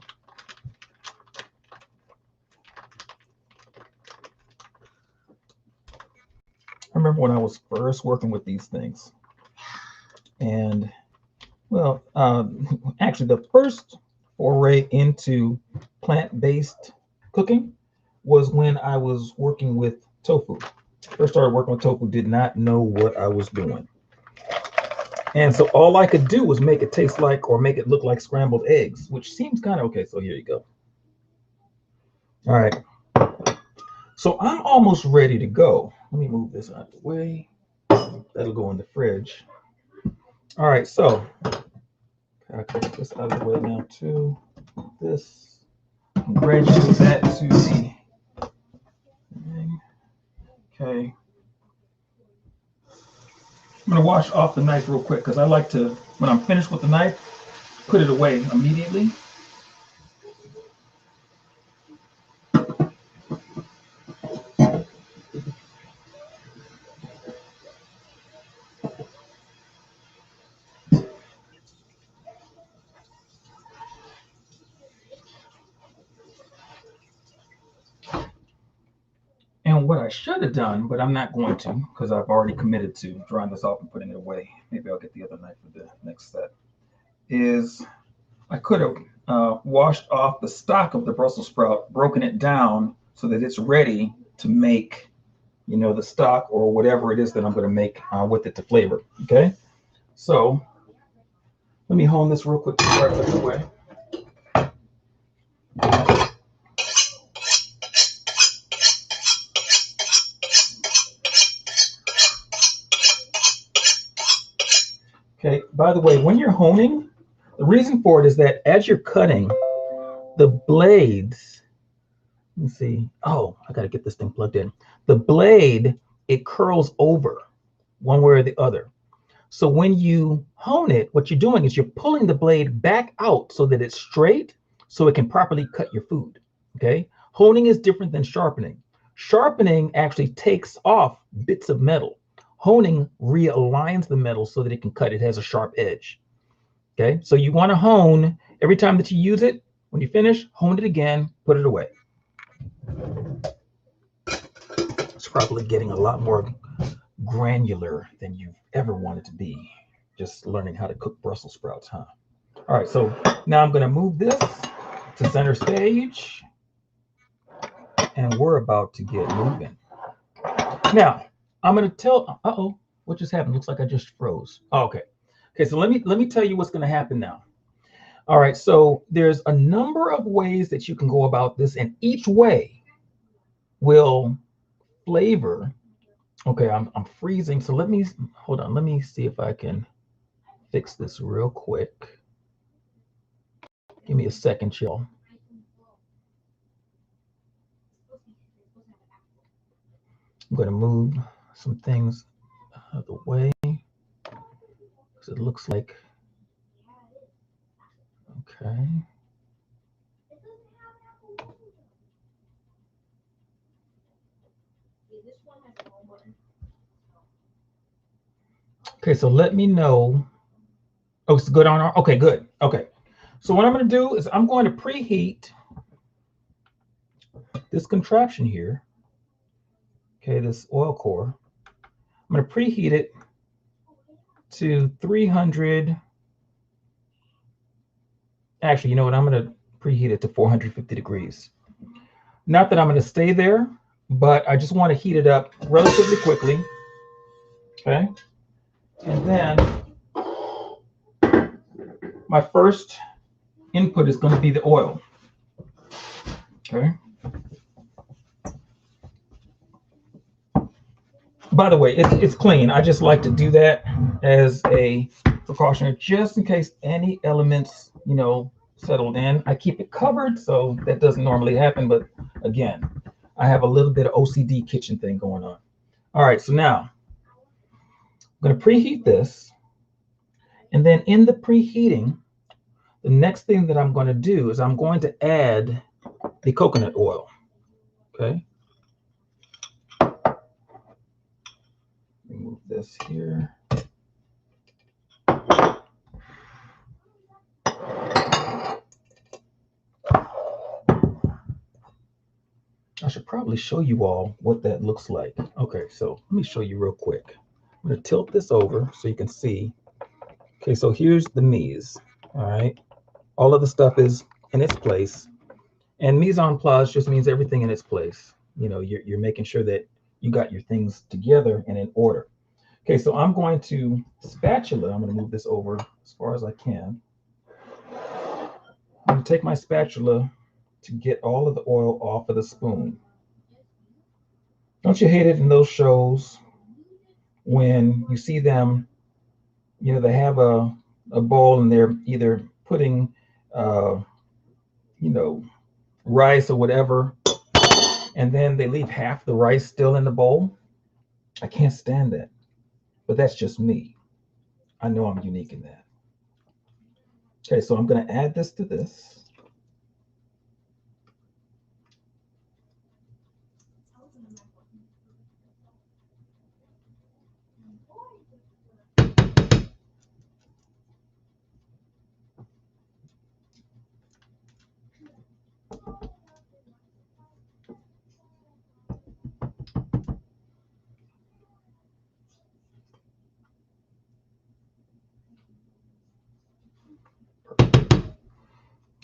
I remember when I was first working with these things, and well, actually the first foray into plant-based cooking was when I was working with tofu. First started working with tofu, did not know what I was doing. And so all I could do was make it taste like, or make it look like scrambled eggs, which seems kind of okay. So here you go. All right. So I'm almost ready to go. Let me move this out of the way. That'll go in the fridge. All right, so I'll get this out of the way now too. This, graduate that to the, okay. I'm gonna wash off the knife real quick because I like to, when I'm finished with the knife, put it away immediately. And what I should have done, but I'm not going to because I've already committed to drying this off and putting it away. Maybe I'll get the other knife for the next set. Is I could have washed off the stock of the Brussels sprout, broken it down so that it's ready to make, you know, the stock or whatever it is that I'm going to make with it to flavor. Okay, so let me hone this real quick before I put it away. Okay, by the way, when you're honing, the reason for it is that as you're cutting, the blades, let me see, oh, I got to get this thing plugged in. The blade, it curls over one way or the other. So when you hone it, what you're doing is you're pulling the blade back out so that it's straight, so it can properly cut your food. Okay, honing is different than sharpening. Sharpening actually takes off bits of metal. Honing realigns the metal so that it can cut. It has a sharp edge. Okay, so you want to hone every time that you use it. When you finish, hone it again, put it away. It's probably getting a lot more granular than you've ever wanted to be. Just learning how to cook Brussels sprouts, huh? All right, so now I'm going to move this to center stage, and we're about to get moving. Now, I'm going to tell, uh-oh, what just happened? Looks like I just froze. Oh, okay. Okay, so let me tell you what's going to happen now. All right, so there's a number of ways that you can go about this, and each way will flavor. Okay, I'm freezing, so let me, hold on, let me see if I can fix this real quick. Give me a second, y'all. I'm going to move some things out of the way because it looks like, okay. Okay, so let me know. Oh, it's good on our, okay, good. Okay. So what I'm going to do is I'm going to preheat this contraption here. Okay, this oil core. I'm going to preheat it to 300. Actually, you know what? I'm going to preheat it to 450 degrees. Not that I'm going to stay there, but I just want to heat it up relatively quickly. Okay. And then my first input is going to be the oil. Okay. By the way, it's clean. I just like to do that as a precaution, just in case any elements, settled in. I keep it covered, so that doesn't normally happen. But again, I have a little bit of OCD kitchen thing going on. All right, so now I'm going to preheat this. And then in the preheating, the next thing that I'm going to do is I'm going to add the coconut oil. Okay. Remove this here. I should probably show you all what that looks like. Okay, so let me show you real quick. I'm going to tilt this over so you can see. Okay, so here's the mise. All right. All of the stuff is in its place. And mise en place just means everything in its place. You're making sure that you got your things together and in order. Okay, so I'm going to spatula. I'm going to move this over as far as I can. I'm going to take my spatula to get all of the oil off of the spoon. Don't you hate it in those shows when you see them, they have a bowl and they're either putting, rice or whatever, and then they leave half the rice still in the bowl? I can't stand that. But that's just me. I know I'm unique in that. Okay, so I'm going to add this to this.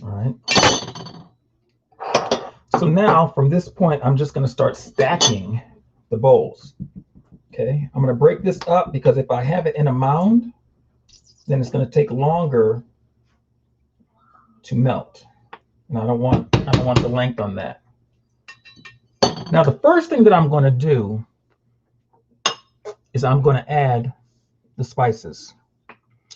All right. So now from this point, I'm just going to start stacking the bowls. Okay, I'm going to break this up because if I have it in a mound, then it's going to take longer to melt. And I don't want the length on that. Now, the first thing that I'm going to do is I'm going to add the spices.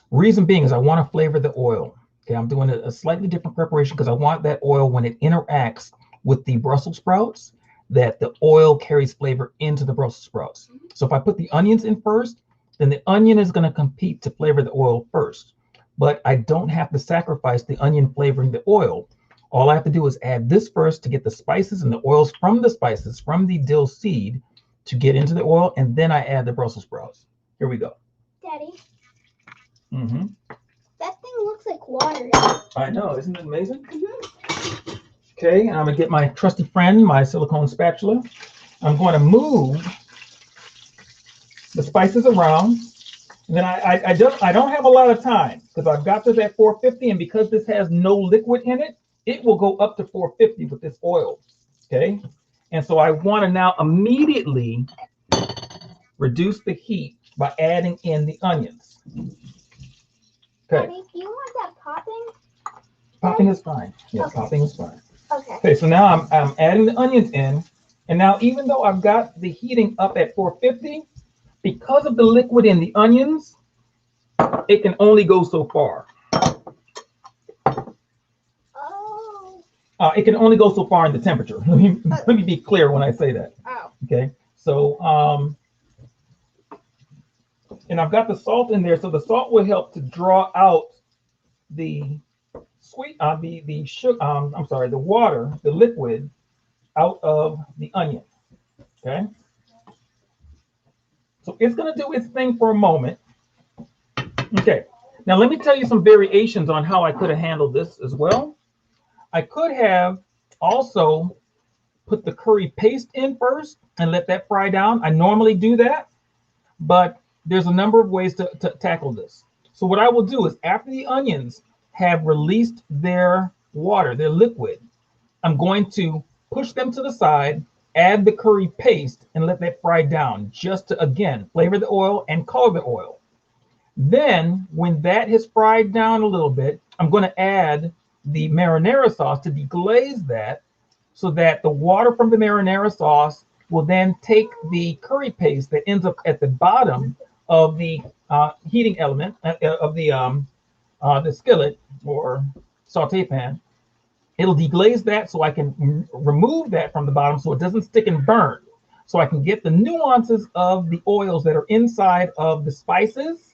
Reason being is I want to flavor the oil. Okay, I'm doing a slightly different preparation because I want that oil, when it interacts with the Brussels sprouts, that the oil carries flavor into the Brussels sprouts. So if I put the onions in first, then the onion is going to compete to flavor the oil first. But I don't have to sacrifice the onion flavoring the oil. All I have to do is add this first to get the spices and the oils from the spices, from the dill seed, to get into the oil, and then I add the Brussels sprouts. Here we go. Daddy. Mm-hmm. That thing looks like water. I know, isn't it amazing? Mm-hmm. Okay, I'm gonna get my trusty friend, my silicone spatula. I'm going to move the spices around. And then I don't have a lot of time because I've got this at 450, and because this has no liquid in it, it will go up to 450 with this oil. Okay, and so I want to now immediately reduce the heat by adding in the onions. Okay. Daddy, do you want that popping? Popping is fine. Yeah, okay. Popping is fine. Okay. Okay, so now I'm adding the onions in, and now even though I've got the heating up at 450, because of the liquid in the onions, it can only go so far. Oh. It can only go so far in the temperature. Let me be clear when I say that. Oh. Okay. So and I've got the salt in there, so the salt will help to draw out the sweet the sugar. I'm sorry, the water, the liquid, out of the onion. Okay. So it's gonna do its thing for a moment. Okay, now let me tell you some variations on how I could have handled this as well. I could have also put the curry paste in first and let that fry down. I normally do that, but there's a number of ways to tackle this. So what I will do is after the onions have released their water, their liquid, I'm going to push them to the side, add the curry paste, and let that fry down just to, again, flavor the oil and color the oil. Then, when that has fried down a little bit, I'm going to add the marinara sauce to deglaze that so that the water from the marinara sauce will then take the curry paste that ends up at the bottom of the heating element of the skillet or saute pan. It'll deglaze that so I can remove that from the bottom so it doesn't stick and burn. So I can get the nuances of the oils that are inside of the spices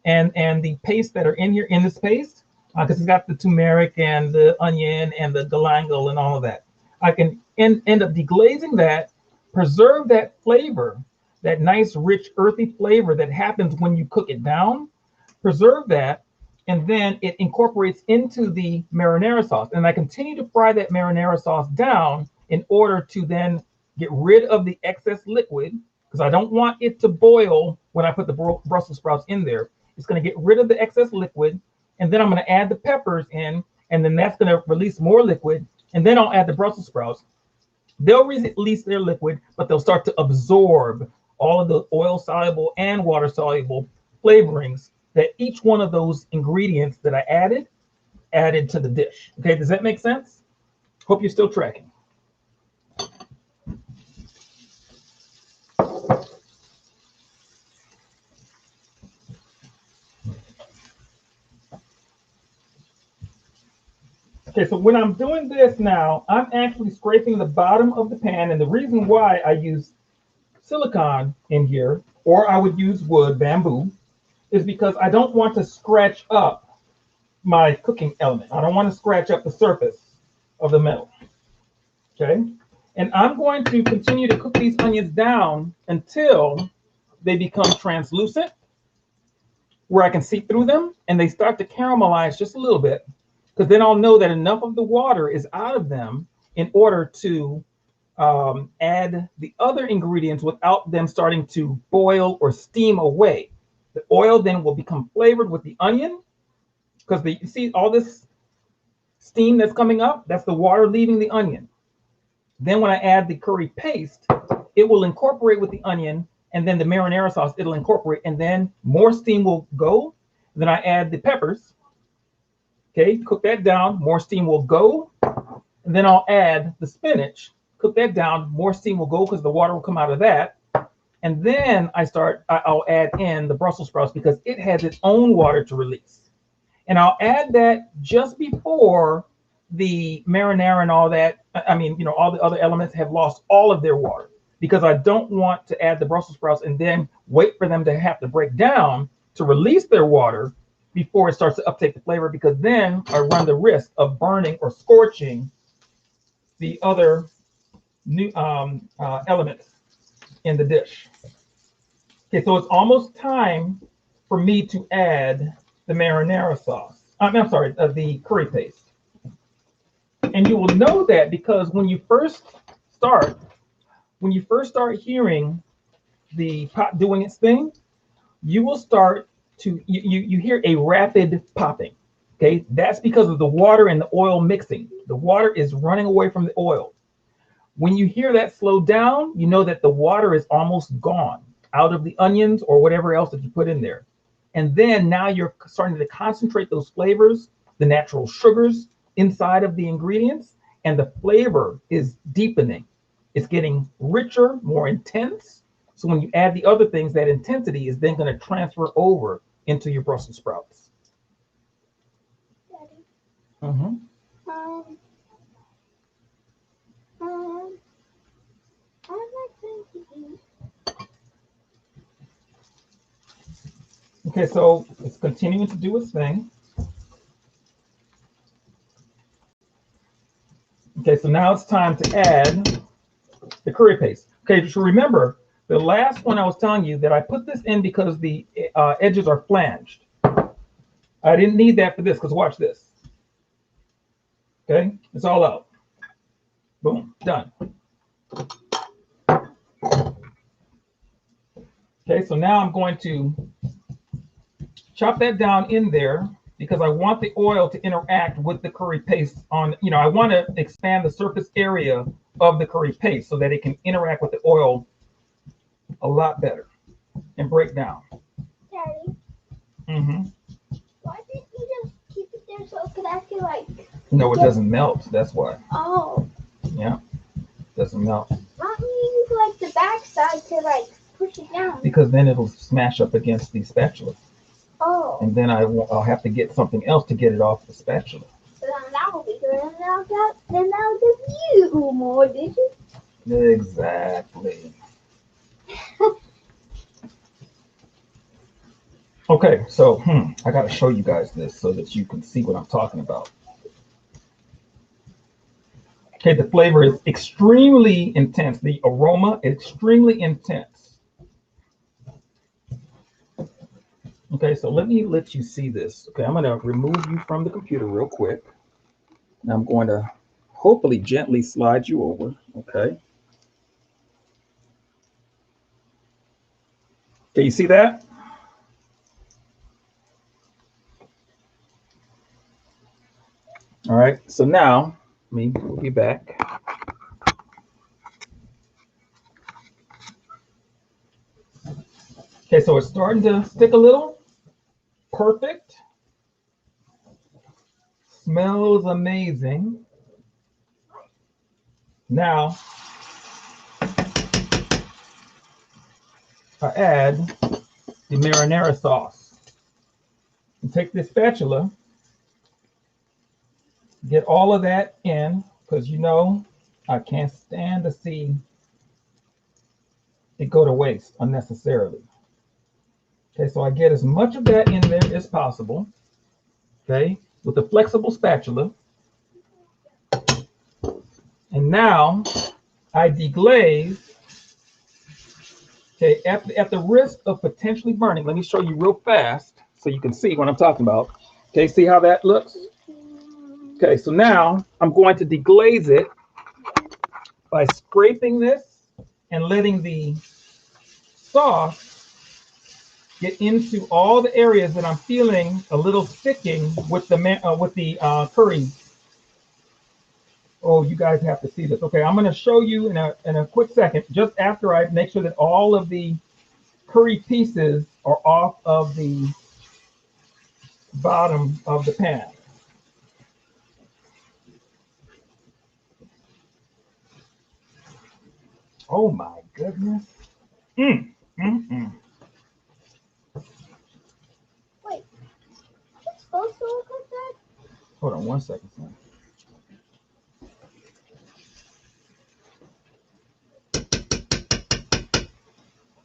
and the paste that are in here in this paste, because it's got the turmeric and the onion and the galangal and all of that. I can end up deglazing that, preserve that flavor, that nice, rich, earthy flavor that happens when you cook it down, preserve that, and then it incorporates into the marinara sauce. And I continue to fry that marinara sauce down in order to then get rid of the excess liquid, because I don't want it to boil when I put the Brussels sprouts in there. It's going to get rid of the excess liquid, and then I'm going to add the peppers in, and then that's going to release more liquid, and then I'll add the Brussels sprouts. They'll release their liquid, but they'll start to absorb all of the oil-soluble and water-soluble flavorings that each one of those ingredients that I added to the dish. Okay, does that make sense? Hope you're still tracking. Okay, so when I'm doing this now, I'm actually scraping the bottom of the pan, and the reason why I use silicone in here, or I would use wood, bamboo, is because I don't want to scratch up my cooking element. I don't want to scratch up the surface of the metal. Okay, and I'm going to continue to cook these onions down until they become translucent, where I can see through them, and they start to caramelize just a little bit, because then I'll know that enough of the water is out of them in order to add the other ingredients without them starting to boil or steam away. The oil then will become flavored with the onion, because you see all this steam that's coming up, that's the water leaving the onion. Then when I add the curry paste, it will incorporate with the onion, and then the marinara sauce, it'll incorporate, and then more steam will go. Then I add the peppers. Okay, cook that down, more steam will go. And then I'll add the spinach, cook that down, more steam will go because the water will come out of that. And then I'll add in the Brussels sprouts because it has its own water to release. And I'll add that just before the marinara and all that, all the other elements have lost all of their water, because I don't want to add the Brussels sprouts and then wait for them to have to break down to release their water before it starts to uptake the flavor, because then I run the risk of burning or scorching the other new elements in the dish. Okay, so it's almost time for me to add the marinara sauce. The curry paste. And you will know that because when you first start hearing the pot doing its thing, you will start to you hear a rapid popping. Okay, that's because of the water and the oil mixing. The water is running away from the oil. When you hear that slow down, you know that the water is almost gone out of the onions or whatever else that you put in there. And then now you're starting to concentrate those flavors, the natural sugars inside of the ingredients, and the flavor is deepening. It's getting richer, more intense. So when you add the other things, that intensity is then going to transfer over into your Brussels sprouts. Daddy. Mm-hmm. I like to eat. Okay, so it's continuing to do its thing. Okay, so now it's time to add the curry paste. Okay, so remember, the last one I was telling you that I put this in because the edges are flanged. I didn't need that for this because watch this. Okay, it's all out. Boom, done. Okay, so now I'm going to chop that down in there because I want the oil to interact with the curry paste on, I want to expand the surface area of the curry paste so that it can interact with the oil a lot better and break down. Daddy. Mm-hmm. Why didn't you just keep it there so it could actually like... No, it doesn't melt, that's why. Oh. Yeah, it doesn't melt. Why don't you use like the back side to like push it down? Because then it'll smash up against the spatula. Oh. And then I'll have to get something else to get it off the spatula. So then that will be good. Then that'll give you more dishes. Exactly. Okay, so I got to show you guys this so that you can see what I'm talking about. Okay, the flavor is extremely intense. The aroma is extremely intense. Okay, so let me let you see this. Okay, I'm going to remove you from the computer real quick. And I'm going to hopefully gently slide you over. Okay. Can you see that? All right, so now we'll be back. Okay, so it's starting to stick a little. Perfect. Smells amazing. Now, I add the marinara sauce. And take this spatula, get all of that in, because I can't stand to see it go to waste unnecessarily. Okay, so I get as much of that in there as possible. Okay, with a flexible spatula. And now I deglaze. Okay, at the risk of potentially burning, let me show you real fast so you can see what I'm talking about. Okay, see how that looks? Okay, so now I'm going to deglaze it by scraping this and letting the sauce get into all the areas that I'm feeling a little sticking with the curry. Oh, you guys have to see this. Okay, I'm going to show you in a quick second, just after I make sure that all of the curry pieces are off of the bottom of the pan. Oh my goodness. Wait, it's supposed to look like that? Hold on one second, son.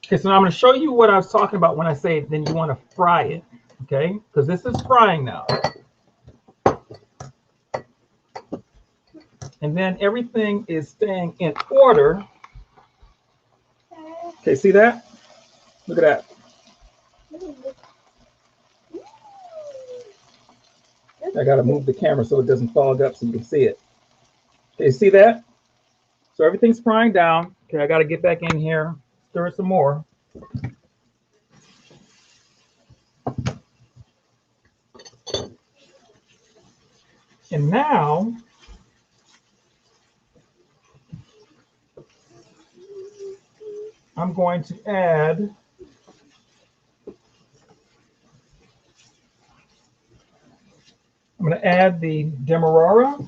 Okay, so now I'm going to show you what I was talking about when I say then you want to fry it, okay? Because this is frying now. And then everything is staying in order. Okay, see that? Look at that. I got to move the camera so it doesn't fog up so you can see it. Okay, see that? So everything's frying down. Okay, I got to get back in here, stir it some more. And now, I'm going to add the demerara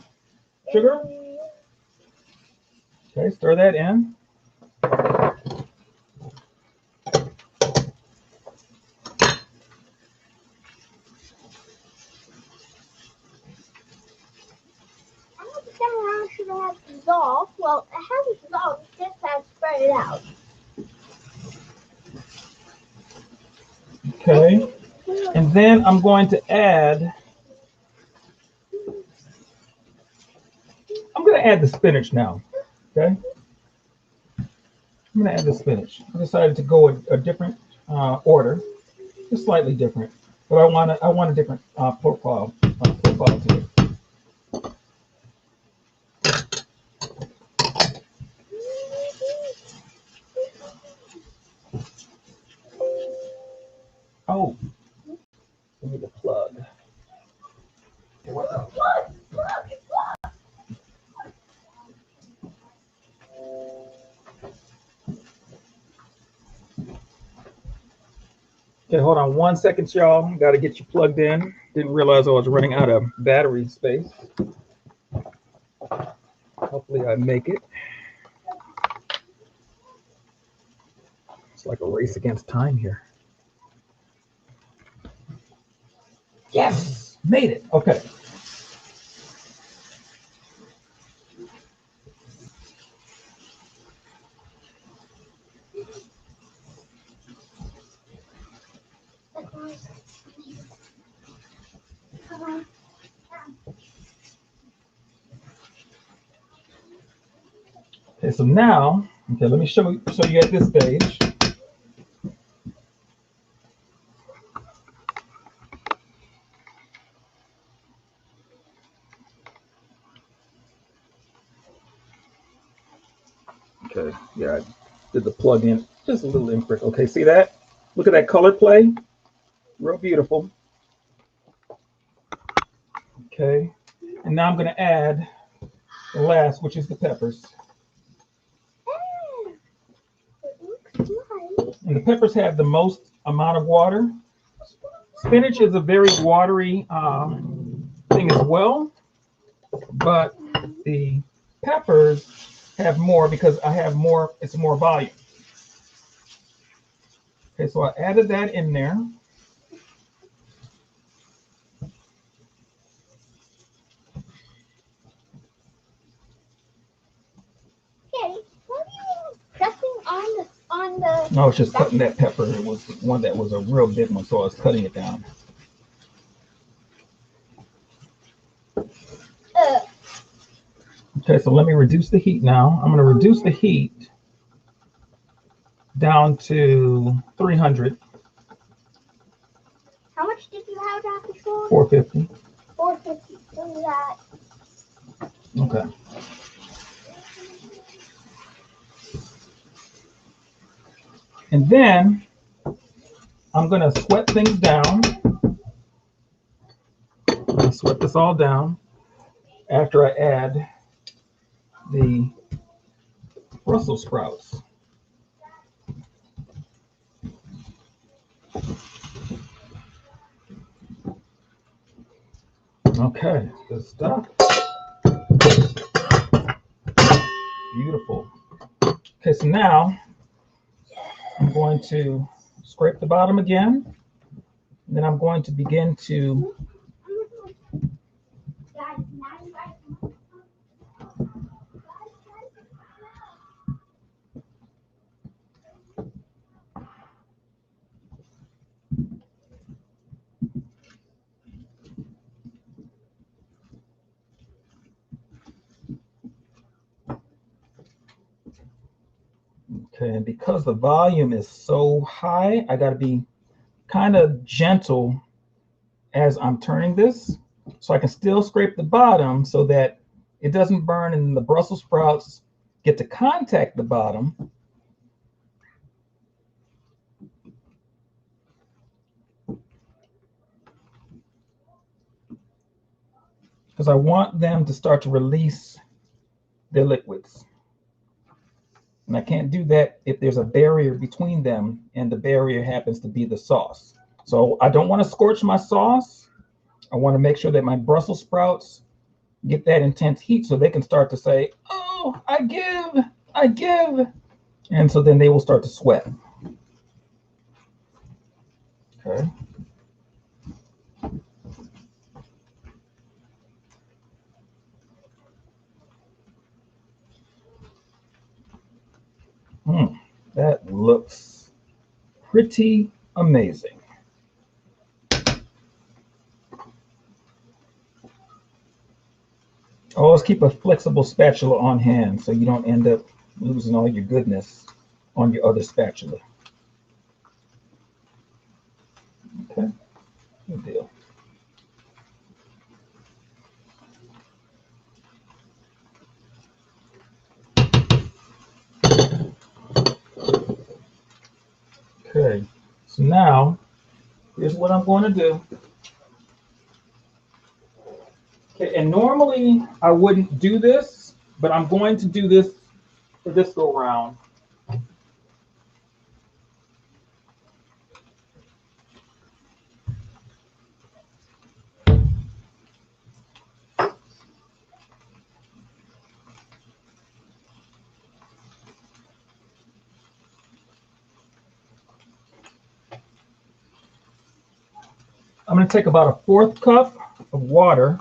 sugar. Okay, stir that in. Dissolved. Well, it hasn't dissolved, it just has spread it out. Okay, and then I'm going to add, the spinach now, okay? I'm going to add the spinach. I decided to go a different order, just slightly different. but I want a different profile to it. Oh, we need a plug. Okay, hold on 1 second, y'all. Got to get you plugged in. Didn't realize I was running out of battery space. Hopefully I make it. It's like a race against time here. Yes, made it. Okay. Okay, so now, let me show you at this stage. Okay, yeah, I did the plug-in, just a little imprint. Okay, see that? Look at that color play. Real beautiful. Okay, and now I'm going to add the last, which is the peppers. And the peppers have the most amount of water. Spinach is a very watery thing as well, but the peppers have more because I have more, it's more volume. Okay, so I added that in there. No, I was just cutting that pepper. It was one that was a real big one, so I was cutting it down. Okay, so let me reduce the heat now. I'm going to reduce the heat down to 300. How much did you have that before? 450. 450. Do that. Okay. And then I'm going to sweat things down. I'm going to sweat this all down after I add the Brussels sprouts. Okay, good stuff. Beautiful. Okay, so now I'm going to scrape the bottom again. And then I'm going to begin to okay, and because the volume is so high, I got to be kind of gentle as I'm turning this, so I can still scrape the bottom so that it doesn't burn and the Brussels sprouts get to contact the bottom. Because I want them to start to release their liquids. And I can't do that if there's a barrier between them and the barrier happens to be the sauce. So I don't want to scorch my sauce. I want to make sure that my Brussels sprouts get that intense heat so they can start to say, oh, I give. And so then they will start to sweat. Okay. That looks pretty amazing. Always keep a flexible spatula on hand so you don't end up losing all your goodness on your other spatula. Okay. Good deal. Okay, so now here's what I'm going to do. Okay, and normally I wouldn't do this, but I'm going to do this for this go round. I'm going to take about 1/4 cup of water,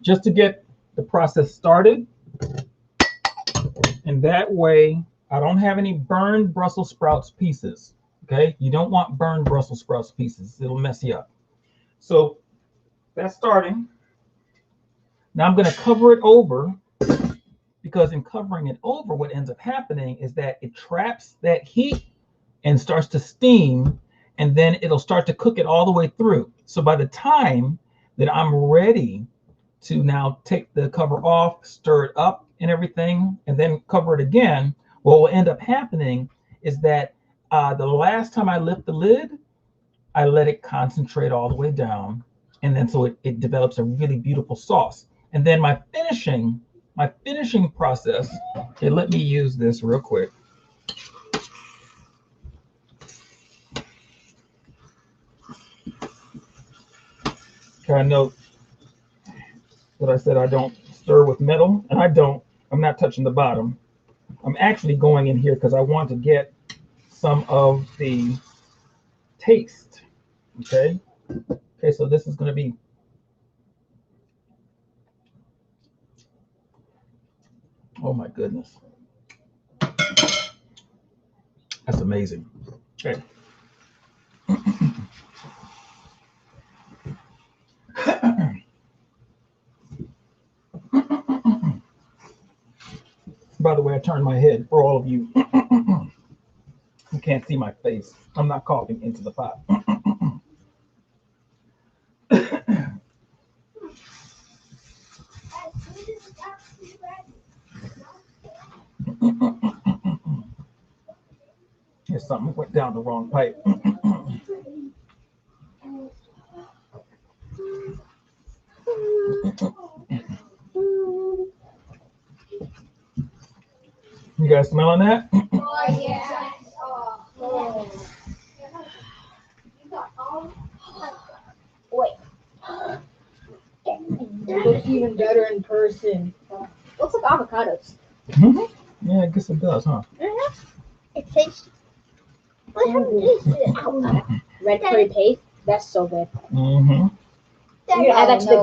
just to get the process started. And that way, I don't have any burned Brussels sprouts pieces. Okay, you don't want burned Brussels sprouts pieces. It'll mess you up. So that's starting. Now I'm going to cover it over, because in covering it over, what ends up happening is that it traps that heat and starts to steam, and then it'll start to cook it all the way through. So by the time that I'm ready to now take the cover off, stir it up and everything, and then cover it again, what will end up happening is that the last time I lift the lid, I let it concentrate all the way down, and then so it develops a really beautiful sauce. And then my finishing process, okay, let me use this real quick. Okay, I know that I said I don't stir with metal, and I'm not touching the bottom. I'm actually going in here because I want to get some of the taste. Okay, so this is going to be, oh my goodness, that's amazing. Okay. By the way, I turned my head for all of you who can't see my face. I'm not coughing into the pot. Here's something went down the wrong pipe. You guys smelling that? Oh, yeah. Oh. You got all. Wait. It looks even better in person. Looks like avocados. Mm-hmm. Yeah, I guess it does, huh? It tastes. I haven't tasted it. Red curry paste. That's so good. Mm-hmm. You're gonna add that to the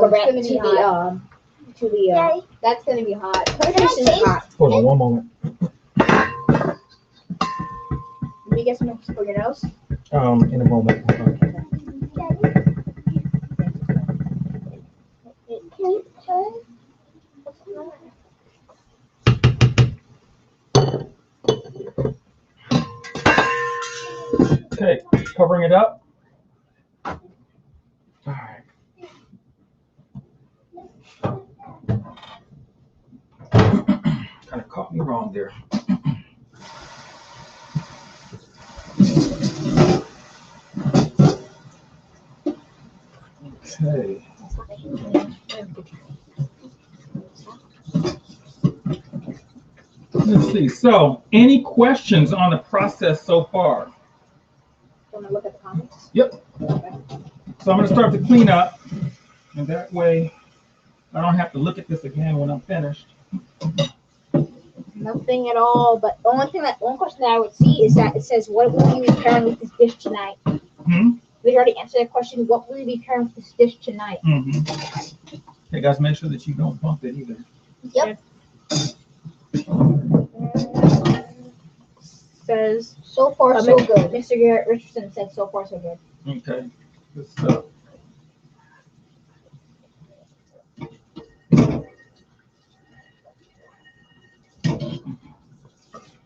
Daddy. That's gonna be hot. Can I This is taste? hot. Hold on one moment. Let me get some for your nose. In a moment. Daddy. Can you turn? Okay, covering it up. All right. Kind of caught me wrong there. Okay. Let's see. So, any questions on the process so far? Want to look at the comments? Yep. Okay. So I'm going to start to clean up, and that way I don't have to look at this again when I'm finished. Nothing at all. But the one question that I would see is that it says, "What will you be pairing with this dish tonight?" We already answered that question. What will you be pairing with this dish tonight? Hey guys, make sure that you don't bump it either. Yep. Says So far, so good. Mr. Garrett Richardson said, "So far, so good." Okay. Good stuff.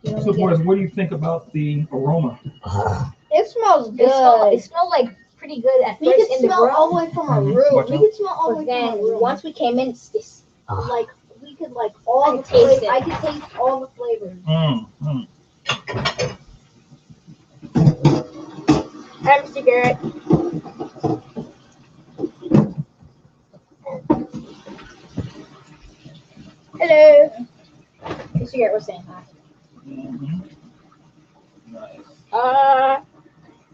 You So, boys, what do you think about the aroma? It smells good. It smelled like pretty good at We first could in the smell room. all the way from our room. Watch We out. could smell all the But way from our then room. once we came in, it's Like we could like I all could the taste flavors. it. I could taste all the flavors. I'm Mr. Garrett. Hello. Mr. Garrett was saying hi. Nice.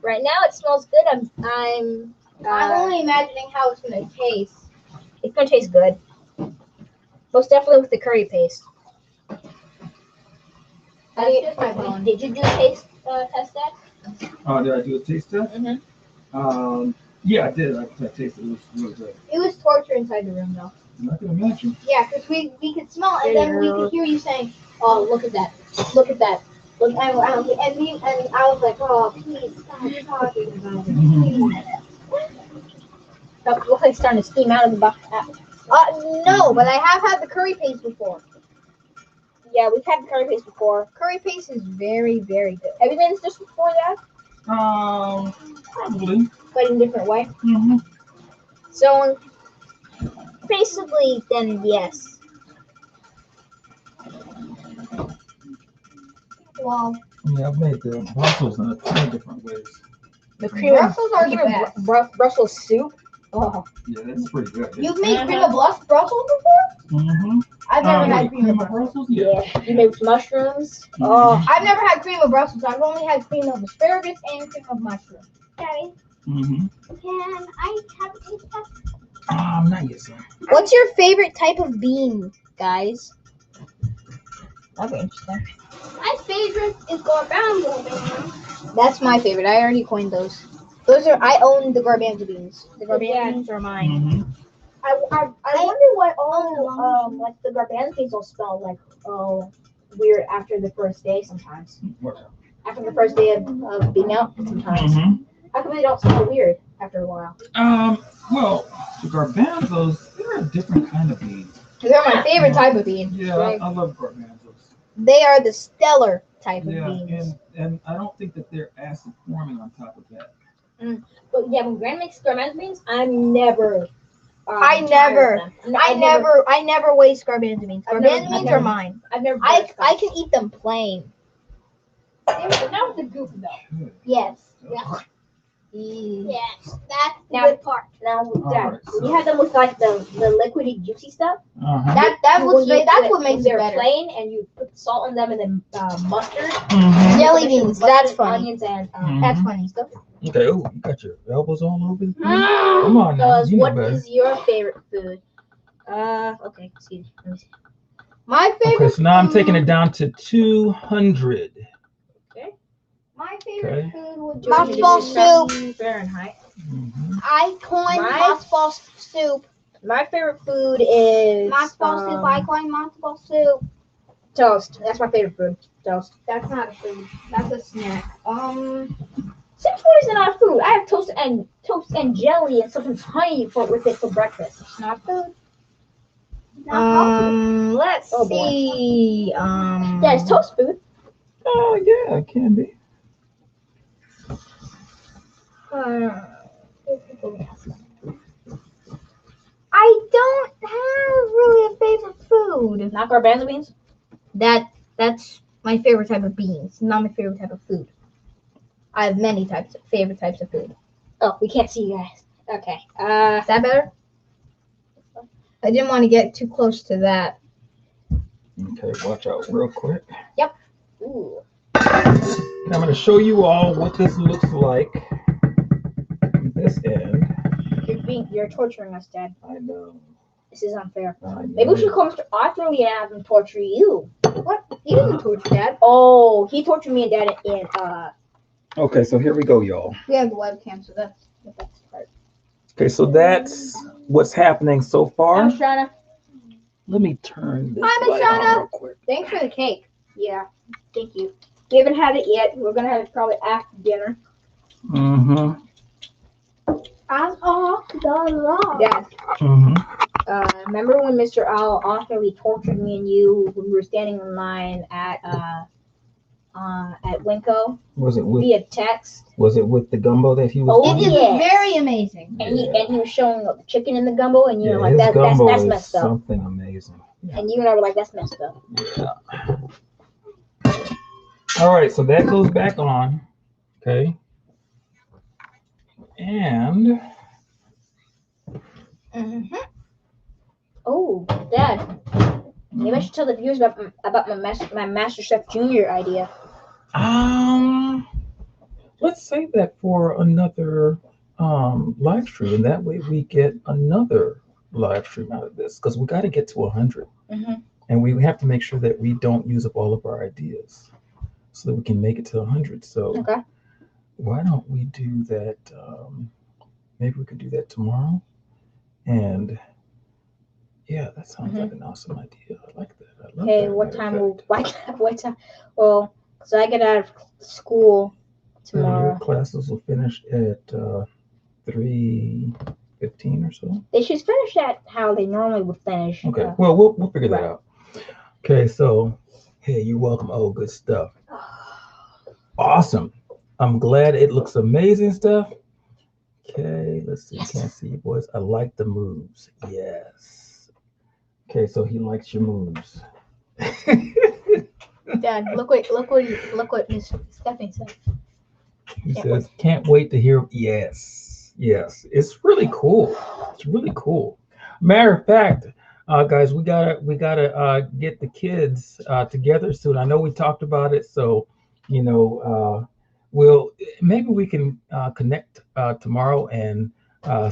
Right now it smells good. I'm only imagining how it's gonna taste. It's gonna taste good. Most definitely with the curry paste. That's just my bone. Did you do a taste test, Dad? Did I do a taste test? Yeah, I did. I tasted it. It was really good. It was torture inside the room though. I can imagine. Yeah, because we could smell it, and then we could hear you saying, "Oh, look at that! Look at that!" Look, and I was like, "Oh, please stop talking about it." Please. Oh, looks like it's starting to steam out of the box. No, but I have had the curry paste before. Yeah, we've had the curry paste before. Curry paste is very, very good. Have you been this before, Dad? Probably. But in a different way. So basically, then yes. Wow. Yeah, I've made the Brussels in a ton of different ways. The cream Brussels are the best. Brussels soup. Oh, Yeah, that's pretty good. You've made cream of Brussels before? I've never had cream of Brussels. Yeah. You made with mushrooms. Oh, I've never had cream of Brussels. I've only had cream of asparagus and cream of mushroom. Daddy, can I have a taste test? Not yet, sir. what's your favorite type of bean, guys? That'd be interesting. My favorite is garbanzo beans. That's my favorite. I already coined those. I own the garbanzo beans. The garbanzo beans are mine. I wonder what like the garbanzo beans will smell like weird after the first day sometimes. After the first day of being out sometimes. How come they don't smell weird after a while? Well, the garbanzos, they're a different kind of bean. They're my favorite type of bean. Yeah, I love garbanzos. They are the stellar type of beans. And I don't think that they're acid forming on top of that. But yeah, when Grandma makes garbanzo beans, I'm never. I never waste garbanzo beans. Garbanzo beans are mine. I've never. I can eat them plain. Not with the goop though. Yes. Yes, that's the good part. Now, Dad, Alright, when you have them with like the liquidy juicy stuff. That's what makes it better. Plain, and you put salt in them, and then mustard, Jelly beans. That's funny. Onions and That's funny. stuff. Okay, oh, you got your elbows on over there? Come on now. Because You know what better. is your favorite food? Okay, excuse me. Let me see. My favorite. Okay, so now I'm taking it down to 200. My favorite food would be Mothball soup. Fahrenheit. I coined mothball soup. My favorite food is Mothball soup. I coined mothball soup. Toast. That's my favorite food. Toast. That's not a food. That's a snack. Since food is not a food, I have toast and jelly and sometimes honey with it for breakfast. It's not food. Let's see. Yeah, is toast food? Oh, yeah, it can be. I don't have really a favorite food. Not garbanzo beans? That's my favorite type of beans, not my favorite type of food. I have many favorite types of food. Oh, we can't see you guys. Okay. Is that better? I didn't want to get too close to that. Okay, watch out real quick. Yep. Ooh. And I'm going to show you all what this looks like from this end. You're torturing us, Dad. I know. This is unfair. I know. Maybe we should call Mr. Arthur and have him torture you. What? He doesn't torture Dad. Oh, he tortured me and Dad in Okay, so here we go, y'all. We have the webcam, so that's the best part. Okay, so that's what's happening so far. I'm trying to. Let me turn this Hi, Miss light on Shauna. real quick. Thanks for the cake. Yeah, thank you. We haven't had it yet. We're gonna have it probably after dinner. Mm-hmm. I'm off the law. Dad, Mm-hmm. remember when Mr. Al awfully tortured me and you when we were standing in line at at Winco. Was it with? Via text. Was it with the gumbo that he was? Oh, eating? it is very amazing. And he was showing the chicken in the gumbo, and you know, like his gumbo that's is messed up. something amazing. And you and I were like, that's messed up. Yeah. All right, so that goes back on. Okay. And Oh, Dad. Maybe I should tell the viewers about my MasterChef Junior idea. Let's save that for another live stream, and that way we get another live stream out of this, because we got to get to 100, and we have to make sure that we don't use up all of our ideas, so that we can make it to 100. So why don't we do that? Maybe we could do that tomorrow, and yeah, that sounds like an awesome idea. I like that. I love that. What time? What time? Well, so I get out of school tomorrow. Your classes will finish at 3:15 or so. They should finish at how they normally would finish. Okay. Well, we'll figure that out. Okay. So, hey, you're welcome. Oh, good stuff. Awesome. I'm glad it looks amazing stuff. Okay. Let's see. Can't see you boys. I like the moves. Yes. Okay. So he likes your moves. Dad, look what Miss Stephanie said. He says, "Can't wait to hear." Yes, it's really cool. It's really cool. Matter of fact, guys, we gotta get the kids together soon. I know we talked about it, so you know, maybe we can connect tomorrow and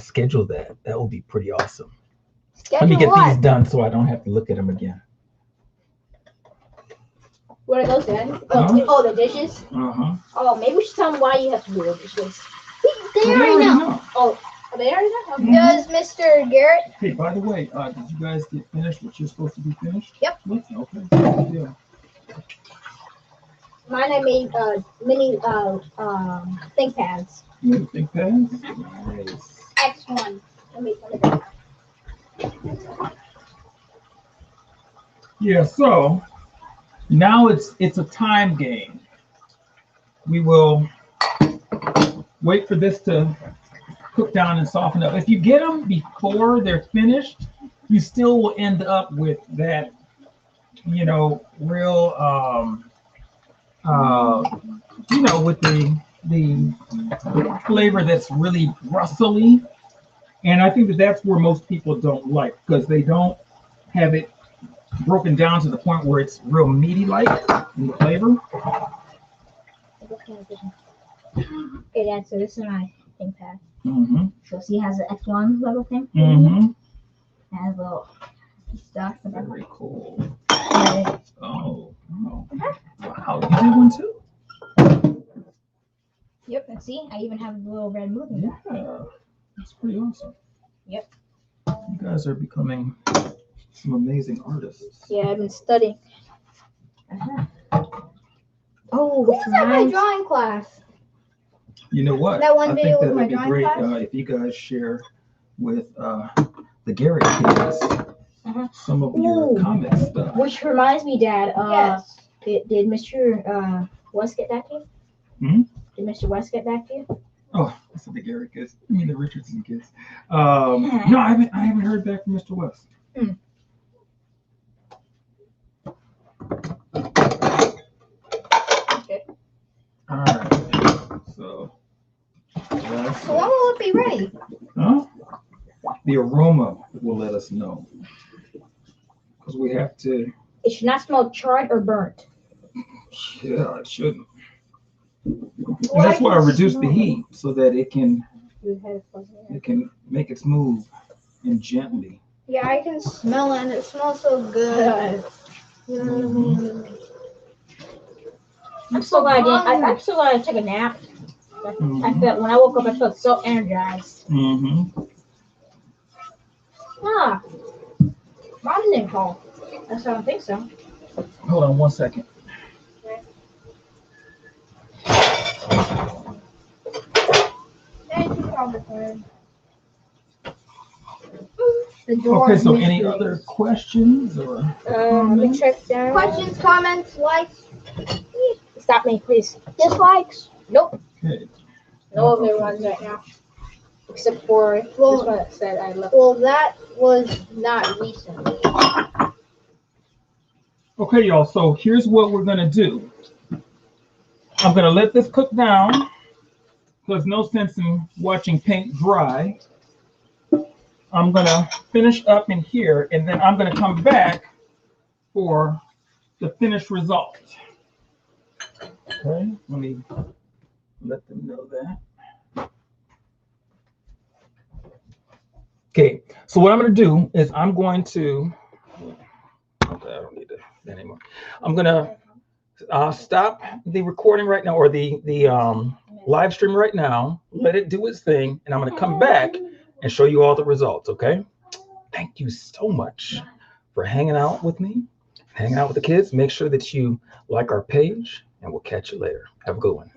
schedule that. That will be pretty awesome. Let me get these done so I don't have to look at them again. What are those, Dad? Oh, the dishes? Oh, maybe we should tell them why you have to do the dishes. They already know. Oh, they already know? Okay. Does Mr. Garrett? Hey, by the way, did you guys get finished what you're supposed to be finished? Yep. Okay. Yeah. Mine, I made mini think pads. You think pads? Nice. X1. Let me put it down. Yeah, so now it's a time game. We will wait for this to cook down and soften up. If you get them before they're finished, you still will end up with that, you know, real, you know, with the flavor that's really rustly. And I think that that's where most people don't like, because they don't have it broken down to the point where it's real meaty like in the flavor. Okay, Dad, so this is my think pad. So see, it has an X1 level thing. It has little stuff. Very cool. Oh, wow. You did one too? Yep, and see, I even have a little red moving. Yeah, that's pretty awesome. Yep. You guys are becoming some amazing artists. Yeah, I've been studying. Oh, Who's at my drawing class? You know what? That one I video think that with my would be drawing great class? if you guys share with the Garrett kids some of your comic stuff. Which reminds me, Dad. Yes. Did Mr. West get back to you? Did Mr. West get back to you? Oh, I said the Garrett kids. I mean the Richardson kids. No, I haven't heard back from Mr. West. Okay. All right. So So when will it be ready? huh? The aroma will let us know, because we have to. It should not smell charred or burnt. Yeah, it shouldn't. And that's why I reduced the heat, so that it can make its move and gently. Yeah, I can smell it, and it smells so good. I'm so glad I'm so glad I took a nap. I felt when I woke up, I felt so energized. Mom didn't call. I don't think so. Hold on 1 second. Okay, so any other questions or Let me check down. Questions, comments, likes? Stop me, please. Dislikes. Nope. Okay. No other ones right now. Except for this one that said I love. Well, that was not recently. Okay, y'all. So here's what we're gonna do. I'm gonna let this cook down. There's no sense in watching paint dry. I'm gonna finish up in here, and then I'm gonna come back for the finished result. Okay, let me let them know that. Okay, so what I'm gonna do is I'm going to, okay, I don't need that anymore. I'm gonna stop the recording right now, or the live stream right now, let it do its thing, and I'm gonna come back and show you all the results, okay? Thank you so much for hanging out with me, hanging out with the kids. Make sure that you like our page, and we'll catch you later. Have a good one.